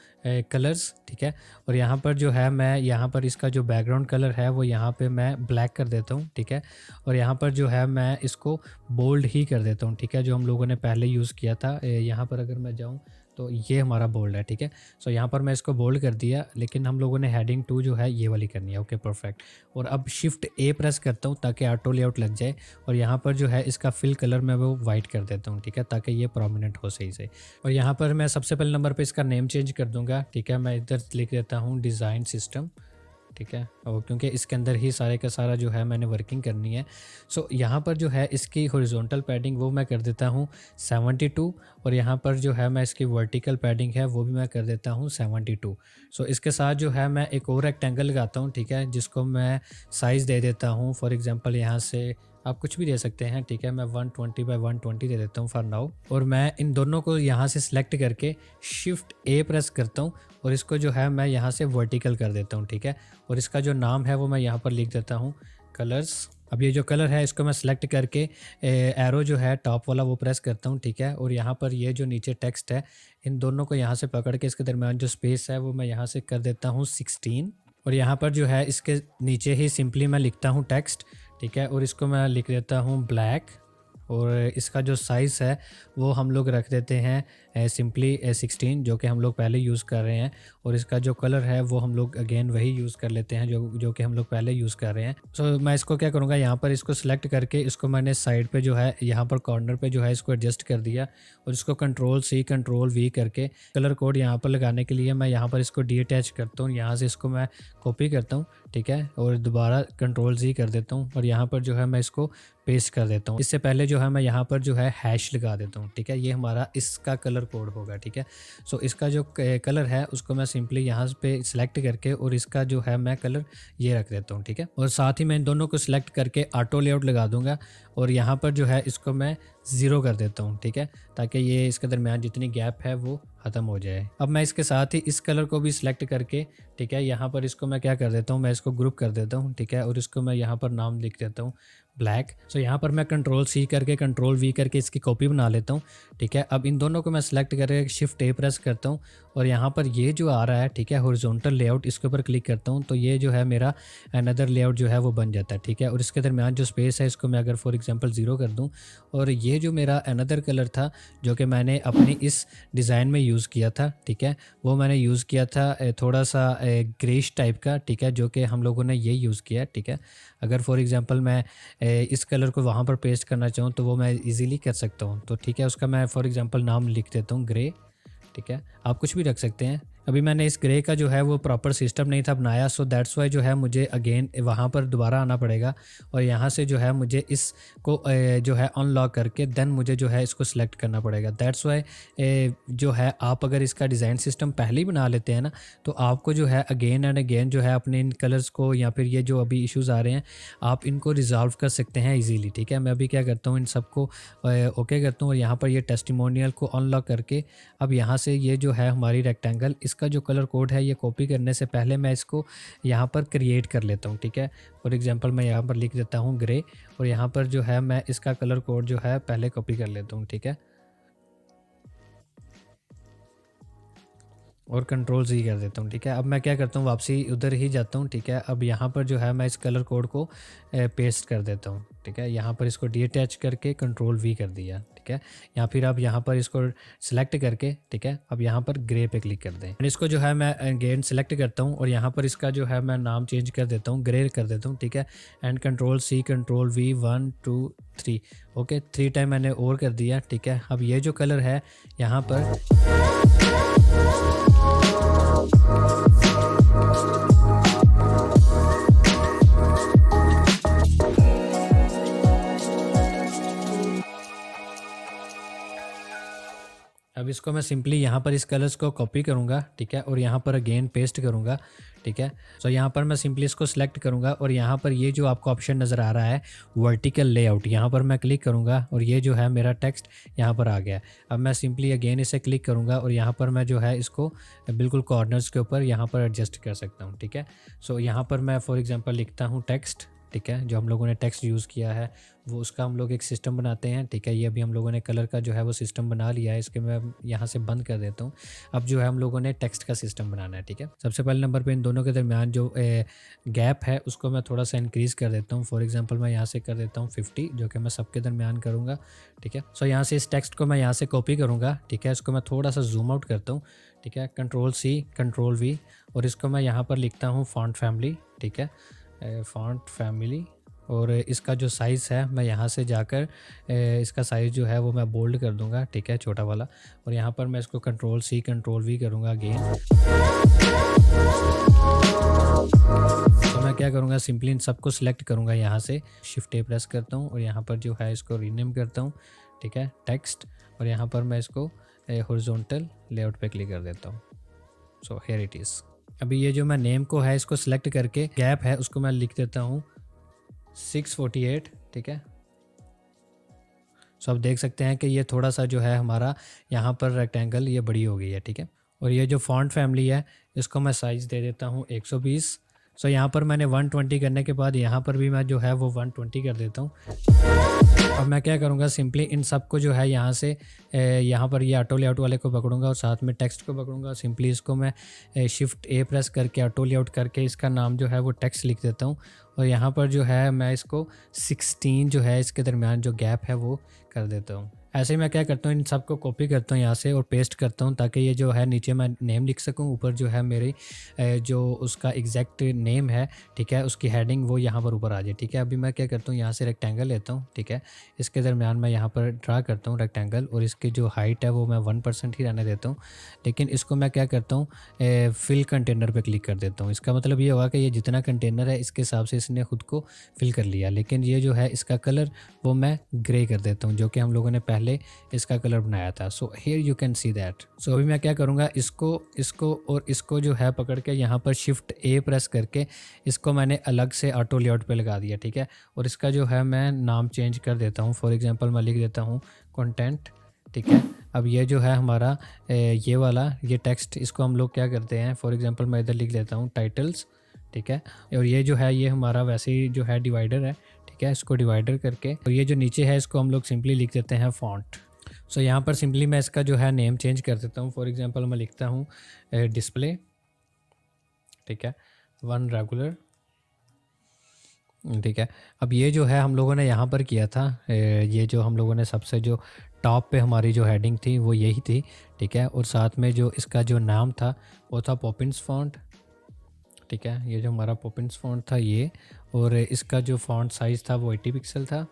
कलर्स, ठीक है। और यहाँ पर जो है मैं यहाँ पर इसका जो बैकग्राउंड कलर है वो यहाँ पे मैं ब्लैक कर देता हूँ, ठीक है। और यहाँ पर जो है मैं इसको बोल्ड ही कर देता हूँ, ठीक है, जो हम लोगों ने पहले यूज़ किया था। यहाँ पर अगर मैं जाऊँ तो ये हमारा बोल्ड है, ठीक है। सो यहाँ पर मैं इसको बोल्ड कर दिया, लेकिन हम लोगों ने हेडिंग 2 जो है ये वाली करनी है। Okay, perfect. और अब शिफ्ट ए प्रेस करता हूँ ताकि ऑटो लेआउट लग जाए। और यहाँ पर जो है इसका फिल कलर मैं वो वाइट कर देता हूँ, ठीक है, ताकि ये प्रोमिनेंट हो सही से। और यहाँ पर मैं सबसे पहले नंबर पर इसका नेम चेंज कर दूँगा, ठीक है। मैं इधर लिख देता हूँ डिज़ाइन सिस्टम, ठीक है। और क्योंकि इसके अंदर ही सारे का सारा जो है मैंने वर्किंग करनी है। सो यहाँ पर जो है इसकी हॉरिजॉन्टल पैडिंग वो मैं कर देता हूँ 72। और यहाँ पर जो है मैं इसकी वर्टिकल पैडिंग है वो भी मैं कर देता हूँ 72। सो इसके साथ जो है मैं एक और रेक्टेंगल लगाता हूँ, ठीक है, जिसको मैं साइज़ दे देता हूँ। फॉर एग्जांपल यहाँ से आप कुछ भी दे सकते हैं, ठीक है। मैं 120 बाय 120 दे देता हूँ फॉर नाउ। और मैं इन दोनों को यहाँ से सिलेक्ट करके शिफ्ट ए प्रेस करता हूँ और इसको जो है मैं यहाँ से वर्टिकल कर देता हूँ, ठीक है। और इसका जो नाम है वो मैं यहाँ पर लिख देता हूँ कलर्स। अब ये जो कलर है इसको मैं सेलेक्ट करके एरो जो है टॉप वाला वो प्रेस करता हूँ, ठीक है। और यहाँ पर ये जो नीचे टेक्स्ट है इन दोनों को यहाँ से पकड़ के इसके दरमियान जो स्पेस है वो मैं यहाँ से कर देता हूँ 16। और यहाँ पर जो है इसके नीचे ही सिंपली मैं लिखता हूँ टेक्स्ट, ठीक है। और इसको मैं लिख देता हूँ ब्लैक, और इसका जो साइज़ है वो हम लोग रख देते हैं सिंपली 16, जो कि हम लोग पहले यूज़ कर रहे हैं। और इसका जो कलर है वो हम लोग अगेन वही यूज़ कर लेते हैं जो कि हम लोग पहले यूज़ कर रहे हैं। सो मैं इसको क्या करूँगा, यहाँ पर इसको सिलेक्ट करके इसको मैंने साइड पे जो है यहाँ पर कॉर्नर पे जो है इसको एडजस्ट कर दिया, और इसको Ctrl+C Ctrl+V करके कलर कोड यहाँ पर लगाने के लिए मैं यहाँ पर इसको डीअटैच करता हूँ। यहाँ से इसको मैं कॉपी करता हूँ, ठीक है, और दोबारा Ctrl+Z कर देता हूँ और यहाँ पर जो है मैं इसको पेस्ट कर देता हूँ। इससे पहले जो है मैं यहाँ पर जो है हैश लगा देता हूँ, ठीक है, ये हमारा इसका कलर कोड होगा, ठीक है। सो इसका जो कलर है उसको मैं सिंपली यहाँ पे सिलेक्ट करके और इसका जो है मैं कलर ये रख देता हूँ, ठीक है। और साथ ही मैं इन दोनों को सिलेक्ट करके ऑटो लेआउट लगा दूंगा और यहाँ पर जो है इसको मैं 0 कर देता हूँ, ठीक है, ताकि ये इसके दरमियान जितनी गैप है वो ख़त्म हो जाए। अब मैं इसके साथ ही इस कलर को भी सिलेक्ट करके, ठीक है, यहाँ पर इसको मैं क्या कर देता हूँ, मैं इसको ग्रुप कर देता हूँ, ठीक है, और इसको मैं यहाँ पर नाम लिख देता हूँ ब्लैक। सो यहाँ पर मैं Ctrl+C करके Ctrl+V करके इसकी कॉपी बना लेता हूँ, ठीक है। अब इन दोनों को मैं सिलेक्ट करके Shift+A प्रेस करता हूँ और यहाँ पर ये जो आ रहा है, ठीक है, हॉरिजॉन्टल लेआउट, इसके ऊपर क्लिक करता हूँ तो ये जो है मेरा अनदर लेआउट जो है वो बन जाता है, ठीक है। और इसके दरमियान जो स्पेस है इसको मैं अगर फॉर एग्जांपल 0 कर दूँ, और ये जो मेरा अनदर कलर था जो कि मैंने अपनी इस डिज़ाइन में यूज़ किया था, ठीक है, वो मैंने यूज़ किया था थोड़ा सा ग्रेश टाइप का, ठीक है, जो कि हम लोगों ने ये यूज़ किया, ठीक है। अगर फॉर एग्जांपल मैं इस कलर को वहाँ पर पेस्ट करना चाहूँ तो वो मैं इजीली कर सकता हूँ, तो ठीक है, उसका मैं फॉर एग्जांपल नाम लिख देता हूँ ग्रे, ठीक है, आप कुछ भी रख सकते हैं। अभी मैंने इस ग्रे का जो है वो प्रॉपर सिस्टम नहीं था बनाया, सो दैट्स वाई जो है मुझे अगेन वहाँ पर दोबारा आना पड़ेगा और यहाँ से जो है मुझे इसको जो है अनलॉक करके देन मुझे जो है इसको सिलेक्ट करना पड़ेगा। दैट्स वाई जो है आप अगर इसका डिज़ाइन सिस्टम पहले ही बना लेते हैं ना, तो आपको जो है अगेन एंड अगेन जो है अपने इन कलर्स को या फिर ये जो अभी इश्यूज़ आ रहे हैं आप इनको रिजॉल्व कर सकते हैं ईजीली, ठीक है। मैं अभी क्या करता हूँ, इन सबको ओके करता हूँ और यहाँ पर ये टेस्टिमोनियल को अनलॉक करके अब यहाँ से ये जो है हमारी रेक्टेंगल, इसका जो कलर कोड है ये कॉपी करने से पहले मैं इसको यहाँ पर क्रिएट कर लेता हूँ, ठीक है। फॉर एग्जांपल मैं यहाँ पर लिख देता हूँ ग्रे और यहाँ पर जो है मैं इसका कलर कोड जो है पहले कॉपी कर लेता हूँ, ठीक है, और Ctrl+Z कर देता हूँ, ठीक है। अब मैं क्या करता हूँ, वापसी उधर ही जाता हूँ, ठीक है। अब यहाँ पर जो है मैं इस कलर कोड को पेस्ट कर देता हूँ, ठीक है। यहाँ पर इसको डीअटैच करके Ctrl+V कर दिया, ठीक है। या फिर आप यहाँ पर इसको सिलेक्ट करके, ठीक है, अब यहाँ पर ग्रे पे क्लिक कर दें। इसको जो है मैं अगेन सिलेक्ट करता हूँ और यहाँ पर इसका जो है मैं नाम चेंज कर देता हूँ, ग्रे कर देता हूँ, ठीक है। And Ctrl+C Ctrl+V 1 2 3, okay, 3 time मैंने और कर दिया, ठीक है। अब ये जो कलर है यहाँ पर अब इसको मैं सिंपली यहाँ पर इस कलर्स को कॉपी करूँगा, ठीक है, और यहाँ पर अगेन पेस्ट करूँगा, ठीक है। सो यहाँ पर मैं सिंपली इसको सिलेक्ट करूँगा और यहाँ पर ये जो आपको ऑप्शन नज़र आ रहा है वर्टिकल लेआउट, यहाँ पर मैं क्लिक करूँगा और ये जो है मेरा टेक्स्ट यहाँ पर आ गया। अब मैं सिंपली अगेन इसे क्लिक करूँगा और यहाँ पर मैं जो है इसको बिल्कुल कॉर्नर्स के ऊपर यहाँ पर एडजस्ट कर सकता हूँ, ठीक है। सो यहाँ पर मैं फॉर एग्जांपल लिखता हूँ टेक्स्ट, ठीक है, जो हम लोगों ने टेक्स्ट यूज़ किया है वो उसका हम लोग एक सिस्टम बनाते हैं, ठीक है। ये अभी हम लोगों ने कलर का जो है वो सिस्टम बना लिया है, इसके मैं यहाँ से बंद कर देता हूँ। अब जो है हम लोगों ने टेक्स्ट का सिस्टम बनाना है, ठीक है। सबसे पहले नंबर पे इन दोनों के दरमियान जो गैप है उसको मैं थोड़ा सा इंक्रीज़ कर देता हूँ। फॉर एग्जांपल मैं यहाँ से कर देता हूँ 50, जो कि मैं सबके दरमियान करूँगा, ठीक है। सो यहाँ से इस टेक्स्ट को मैं यहाँ से कॉपी करूँगा, ठीक है, इसको मैं थोड़ा सा जूम आउट करता हूँ, ठीक है, Ctrl+C Ctrl+V और इसको मैं यहाँ पर लिखता हूँ फॉन्ट फैमिली, ठीक है, फॉन्ट फैमिली। और इसका जो साइज़ है मैं यहाँ से जाकर इसका साइज़ जो है वो मैं बोल्ड कर दूंगा, ठीक है, छोटा वाला। और यहाँ पर मैं इसको Ctrl+C Ctrl+V करूँगा अगेन। तो मैं क्या करूँगा, सिंपली इन सबको सिलेक्ट करूँगा, यहाँ से Shift+A प्रेस करता हूँ और यहाँ पर जो है इसको रीनेम करता हूँ, ठीक है, टेक्स्ट, और यहाँ पर मैं इसको हॉरिजॉन्टल लेआउट पे क्लिक कर देता हूँ। So here it is. अभी ये जो मैं नेम को है इसको सिलेक्ट करके गैप है उसको मैं लिख देता हूँ 648, ठीक है। सो आप देख सकते हैं कि ये थोड़ा सा जो है हमारा यहाँ पर रेक्टेंगल ये बड़ी हो गई है, ठीक है। और ये जो फॉन्ट फैमिली है इसको मैं साइज़ दे देता हूँ 120। सो यहाँ पर मैंने 120 करने के बाद यहाँ पर भी मैं जो है वो 120 कर देता हूँ। अब मैं क्या करूँगा, सिंपली इन सब को जो है यहाँ से यहाँ पर ये ऑटो लेआउट वाले को पकड़ूंगा और साथ में टेक्स्ट को पकड़ूंगा। सिंपली इसको मैं शिफ्ट ए प्रेस करके ऑटो लेआउट करके इसका नाम जो है वो टेक्स्ट लिख देता हूँ। और यहाँ पर जो है मैं इसको 16 जो है इसके दरमियान जो गैप है वो कर देता हूँ। ऐसे ही मैं क्या करता हूँ, इन सब को कॉपी करता हूँ यहाँ से और पेस्ट करता हूँ, ताकि ये जो है नीचे मैं नेम लिख सकूँ, ऊपर जो है मेरी जो उसका एग्जैक्ट नेम है, ठीक है, उसकी हेडिंग वो यहाँ पर ऊपर आ जाए। ठीक है, अभी मैं क्या करता हूँ, यहाँ से रेक्टेंगल लेता हूँ। ठीक है, इसके दरमियान मैं यहाँ पर ड्रा करता हूँ रेक्टेंगल और इसकी जो हाइट है वो मैं 1% ही रहने देता हूँ। लेकिन इसको मैं क्या करता हूँ, फिल कंटेनर पर क्लिक कर देता हूँ। इसका मतलब ये होगा कि ये जितना कंटेनर है इसके हिसाब से इसने खुद को फिल कर लिया। लेकिन ये जो है इसका कलर वो मैं ग्रे कर देता हूँ, जो कि हम लोगों ने पहले इसका कलर बनाया था। So here you can see that. So अभी मैं क्या करूँगा, इसको और इसको जो है पकड़ के यहाँ पर शिफ्ट ए प्रेस करके इसको मैंने अलग से ऑटो लेआउट पे लगा दिया। ठीक है, और इसका जो है मैं नाम चेंज कर देता हूँ। फॉर एग्जांपल मैं लिख देता हूँ कंटेंट। ठीक है, अब ये जो है हमारा ये वाला ये टेक्स्ट, इसको हम लोग क्या करते हैं, फॉर एग्जांपल मैं इधर लिख देता हूँ टाइटल्स। ठीक है, और ये जो है ये हमारा वैसे ही जो है डिवाइडर है। ठीक है, इसको डिवाइडर करके और ये जो नीचे है इसको हम लोग सिंपली लिख देते हैं फॉन्ट। सो यहाँ पर सिंपली मैं इसका जो है नेम चेंज कर देता हूँ। फॉर एग्जांपल मैं लिखता हूँ डिस्प्ले। ठीक है, 1 रेगुलर। ठीक है, अब ये जो है हम लोगों ने यहाँ पर किया था, ये जो हम लोगों ने सबसे जो टॉप पे हमारी जो हेडिंग थी वो यही थी। ठीक है, और साथ में जो इसका जो नाम था वो था पॉपिंस फॉन्ट। ठीक है, ये जो हमारा पॉपिंस फॉन्ट था ये, और इसका जो फॉन्ट साइज़ था वो 80 पिक्सल था।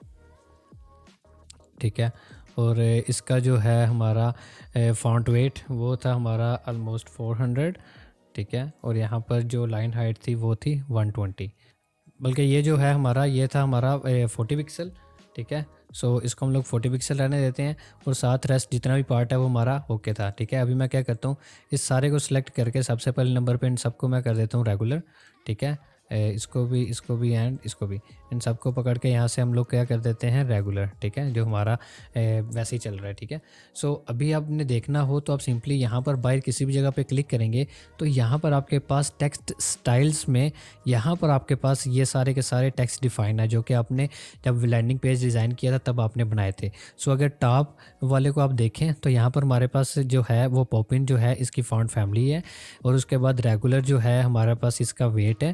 ठीक है, और इसका जो है हमारा फॉन्ट वेट वो था हमारा ऑलमोस्ट 400। ठीक है, और यहाँ पर जो लाइन हाइट थी वो थी 120, बल्कि ये जो है हमारा ये था हमारा 40 पिक्सल। ठीक है, सो इसको हम लोग 40 पिक्सल रहने देते हैं और साथ रेस्ट जितना भी पार्ट है वो हमारा ओके था। ठीक है, अभी मैं क्या करता हूँ, इस सारे को सिलेक्ट करके सबसे पहले नंबर पे इन सबको मैं कर देता हूँ रेगुलर। ठीक है, इसको भी एंड इसको भी, इन सबको पकड़ के यहाँ से हम लोग क्या कर देते हैं रेगुलर। ठीक है, जो हमारा वैसे ही चल रहा है। ठीक है, सो अभी आपने देखना हो तो आप सिंपली यहाँ पर बाहर किसी भी जगह पे क्लिक करेंगे तो यहाँ पर आपके पास टेक्स्ट स्टाइल्स में यहाँ पर आपके पास ये सारे के सारे टेक्स्ट डिफाइन है, जो कि आपने जब लैंडिंग पेज डिज़ाइन किया था तब आपने बनाए थे। सो अगर टॉप वाले को आप देखें तो यहाँ पर हमारे पास जो है वो पॉपिन जो है इसकी फॉन्ट फैमिली है, और उसके बाद रेगुलर जो है हमारे पास इसका वेट है।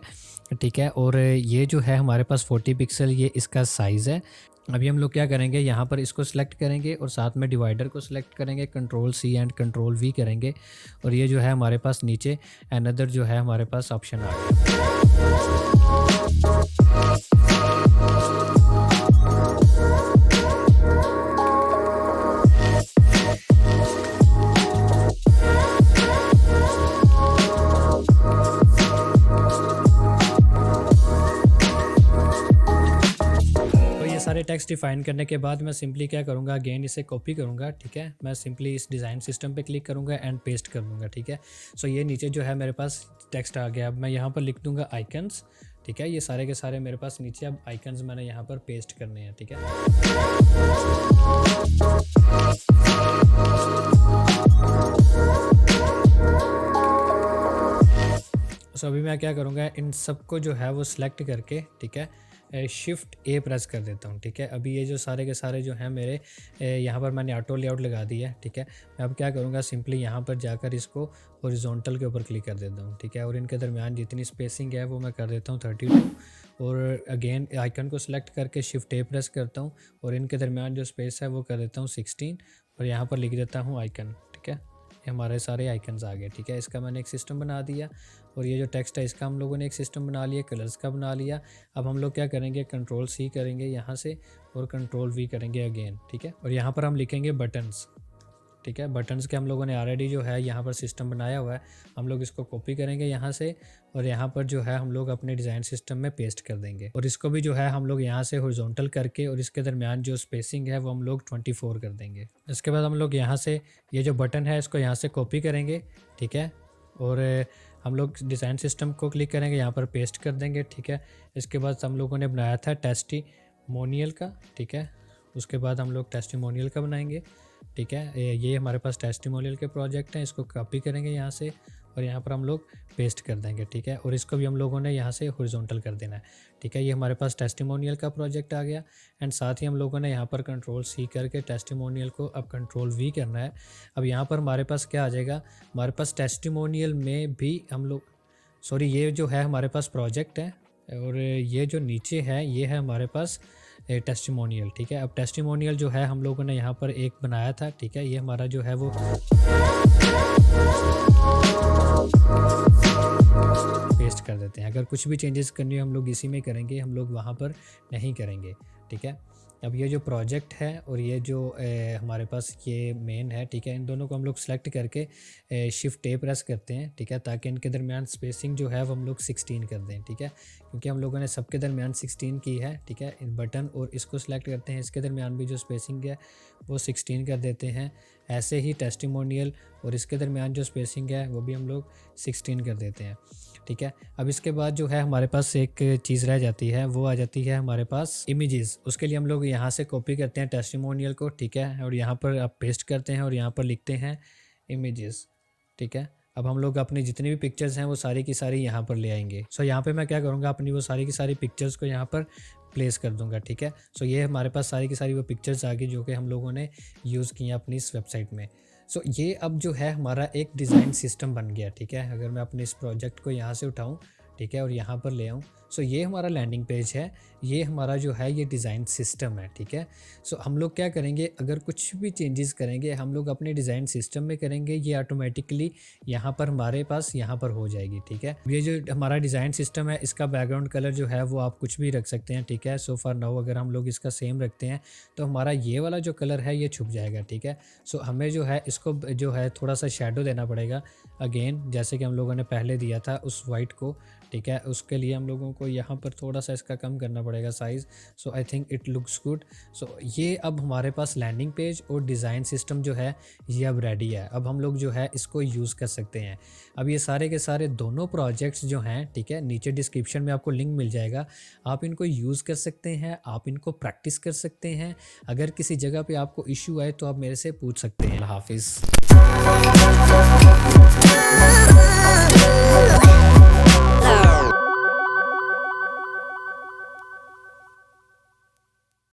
ठीक है, और ये जो है हमारे पास 40 पिक्सल ये इसका साइज़ है। अभी हम लोग क्या करेंगे, यहाँ पर इसको सिलेक्ट करेंगे और साथ में डिवाइडर को सिलेक्ट करेंगे, कंट्रोल-C एंड कंट्रोल-V करेंगे, और ये जो है हमारे पास नीचे अनदर जो है हमारे पास ऑप्शन आ गया। सारे टेक्स्ट डिफाइन करने के बाद मैं सिंपली क्या करूँगा, अगेन इसे कॉपी करूँगा। ठीक है, मैं सिंपली इस डिज़ाइन सिस्टम पे क्लिक करूँगा एंड पेस्ट कर दूँगा। ठीक है, सो ये नीचे जो है मेरे पास टेक्स्ट आ गया। अब मैं यहाँ पर लिख दूँगा आइकन्स। ठीक है, ये सारे के सारे मेरे पास नीचे अब आइकन्स मैंने यहाँ पर पेस्ट करने हैं। ठीक है, सो अभी मैं क्या करूँगा, इन सबको जो है वो सिलेक्ट करके, ठीक है, शिफ्ट ए प्रेस कर देता हूँ। ठीक है, अभी ये जो सारे के सारे जो हैं मेरे यहाँ पर मैंने ऑटो लेआउट लगा दिया है। ठीक है, मैं अब क्या करूँगा, सिंपली यहाँ पर जाकर इसको हॉरिजॉन्टल के ऊपर क्लिक कर देता हूँ। ठीक है, और इनके दरमियान जितनी स्पेसिंग है वो मैं कर देता हूँ 32, और अगेन आइकन को सिलेक्ट करके शिफ्ट ए प्रेस करता हूँ और इनके दरमियान जो स्पेस है वो कर देता हूँ 16, और यहाँ पर लिख देता हूँ आइकन। ठीक है, ये हमारे सारे आइकन्स आ गए। ठीक है, इसका मैंने एक सिस्टम बना दिया, और ये जो टेक्स्ट है इसका हम लोगों ने एक सिस्टम बना लिया, कलर्स का बना लिया। अब हम लोग क्या करेंगे, कंट्रोल-C करेंगे यहाँ से और कंट्रोल-V करेंगे अगेन। ठीक है, और यहाँ पर हम लिखेंगे बटन्स। ठीक है, बटन्स के हम लोगों ने ऑलरेडी जो है यहाँ पर सिस्टम बनाया हुआ है, हम लोग इसको कॉपी करेंगे यहाँ से, और यहाँ पर जो है हम लोग अपने डिज़ाइन सिस्टम में पेस्ट कर देंगे, और इसको भी जो है हम लोग यहाँ से हॉरिजॉन्टल करके और इसके दरमियान जो स्पेसिंग है वो हम लोग 24 कर देंगे। इसके बाद हम लोग यहाँ से ये जो बटन है इसको यहाँ से कॉपी करेंगे। ठीक है, और हम लोग डिज़ाइन सिस्टम को क्लिक करेंगे, यहाँ पर पेस्ट कर देंगे। ठीक है, इसके बाद हम लोगों ने बनाया था टेस्टिमोनियल का। ठीक है, उसके बाद हम लोग टेस्टिमोनियल का बनाएंगे। ठीक है, ये हमारे पास टेस्टिमोनियल के प्रोजेक्ट हैं, इसको कॉपी करेंगे यहाँ से और यहाँ पर हम लोग पेस्ट कर देंगे, ठीक है। और इसको भी हम लोगों ने यहाँ से हॉरिजॉन्टल कर देना है, ठीक है। ये हमारे पास टेस्टिमोनियल का प्रोजेक्ट आ गया। एंड साथ ही हम लोगों ने यहाँ पर कंट्रोल सी करके टेस्टिमोनियल को अब कंट्रोल वी करना है। अब यहाँ पर हमारे पास क्या आ जाएगा, हमारे पास टेस्टिमोनियल में भी हम लोग, सॉरी, ये जो है हमारे पास प्रोजेक्ट है और ये जो नीचे है ये है हमारे पास टेस्टिमोनियल, ठीक है। अब टेस्टिमोनियल जो है हम लोगों ने यहाँ पर एक बनाया था, ठीक है। ये हमारा जो है वो पेस्ट कर देते हैं। अगर कुछ भी चेंजेस करनी हो हम लोग इसी में करेंगे, हम लोग वहाँ पर नहीं करेंगे, ठीक है। अब ये जो प्रोजेक्ट है और ये जो हमारे पास ये मेन है, ठीक है, इन दोनों को हम लोग सेलेक्ट करके शिफ्ट ए प्रेस करते हैं, ठीक है, ताकि इनके दरमियान स्पेसिंग जो है वो हम लोग 16 कर दें, ठीक है, क्योंकि हम लोगों ने सबके दरमियान 16 की है, ठीक है। इन बटन और इसको सेलेक्ट करते हैं, इसके दरमियान भी जो स्पेसिंग है वो 16 कर देते हैं। ऐसे ही टेस्टिमोनियल और इसके दरमियान जो स्पेसिंग है वो भी हम लोग 16 कर देते हैं, ठीक है। अब इसके बाद जो है हमारे पास एक चीज़ रह जाती है, वो आ जाती है हमारे पास इमेजेस। उसके लिए हम लोग यहाँ से कॉपी करते हैं टेस्टिमोनियल को, ठीक है, और यहाँ पर आप पेस्ट करते हैं और यहाँ पर लिखते हैं इमेजेस, ठीक है। अब हम लोग अपनी जितनी भी पिक्चर्स हैं वो सारी की सारी यहाँ पर ले आएंगे। सो यहाँ पे मैं क्या करूँगा, अपनी वो सारी की सारी पिक्चर्स को यहाँ पर प्लेस कर दूंगा, ठीक है। सो ये हमारे पास सारी की सारी वो पिक्चर्स आ गई जो कि हम लोगों ने यूज़ की हैं अपनी इस वेबसाइट में। सो ये अब जो है हमारा एक डिज़ाइन सिस्टम बन गया, ठीक है। अगर मैं अपने इस प्रोजेक्ट को यहाँ से उठाऊँ, ठीक है, और यहाँ पर ले आऊँ, सो ये हमारा लैंडिंग पेज है, ये हमारा जो है ये डिज़ाइन सिस्टम है, ठीक है। सो हम लोग क्या करेंगे, अगर कुछ भी चेंजेस करेंगे हम लोग अपने डिज़ाइन सिस्टम में करेंगे, ये ऑटोमेटिकली यहाँ पर हमारे पास यहाँ पर हो जाएगी, ठीक है। ये जो हमारा डिज़ाइन सिस्टम है इसका बैकग्राउंड कलर जो है वो आप कुछ भी रख सकते हैं, ठीक है। सो फॉर नाउ अगर हम लोग इसका सेम रखते हैं तो हमारा ये वाला जो कलर है ये छुप जाएगा, ठीक है। सो हमें जो है इसको जो है थोड़ा सा शेडो देना पड़ेगा अगेन, जैसे कि हम लोगों ने पहले दिया था उस वाइट को, ठीक है। उसके लिए हम लोगों को यहाँ पर थोड़ा सा इसका कम करना पड़ेगा size. So I think it looks good. So ये अब हमारे पास लैंडिंग पेज और डिज़ाइन सिस्टम जो है ये अब रेडी है। अब हम लोग जो है इसको यूज़ कर सकते हैं। अब ये सारे के सारे दोनों प्रोजेक्ट्स जो हैं, ठीक है, नीचे डिस्क्रिप्शन में आपको लिंक मिल जाएगा, आप इनको यूज़ कर सकते हैं, आप इनको प्रैक्टिस कर सकते हैं। अगर किसी जगह पे आपको इशू आए तो आप मेरे से पूछ सकते हैं। हाफिज़।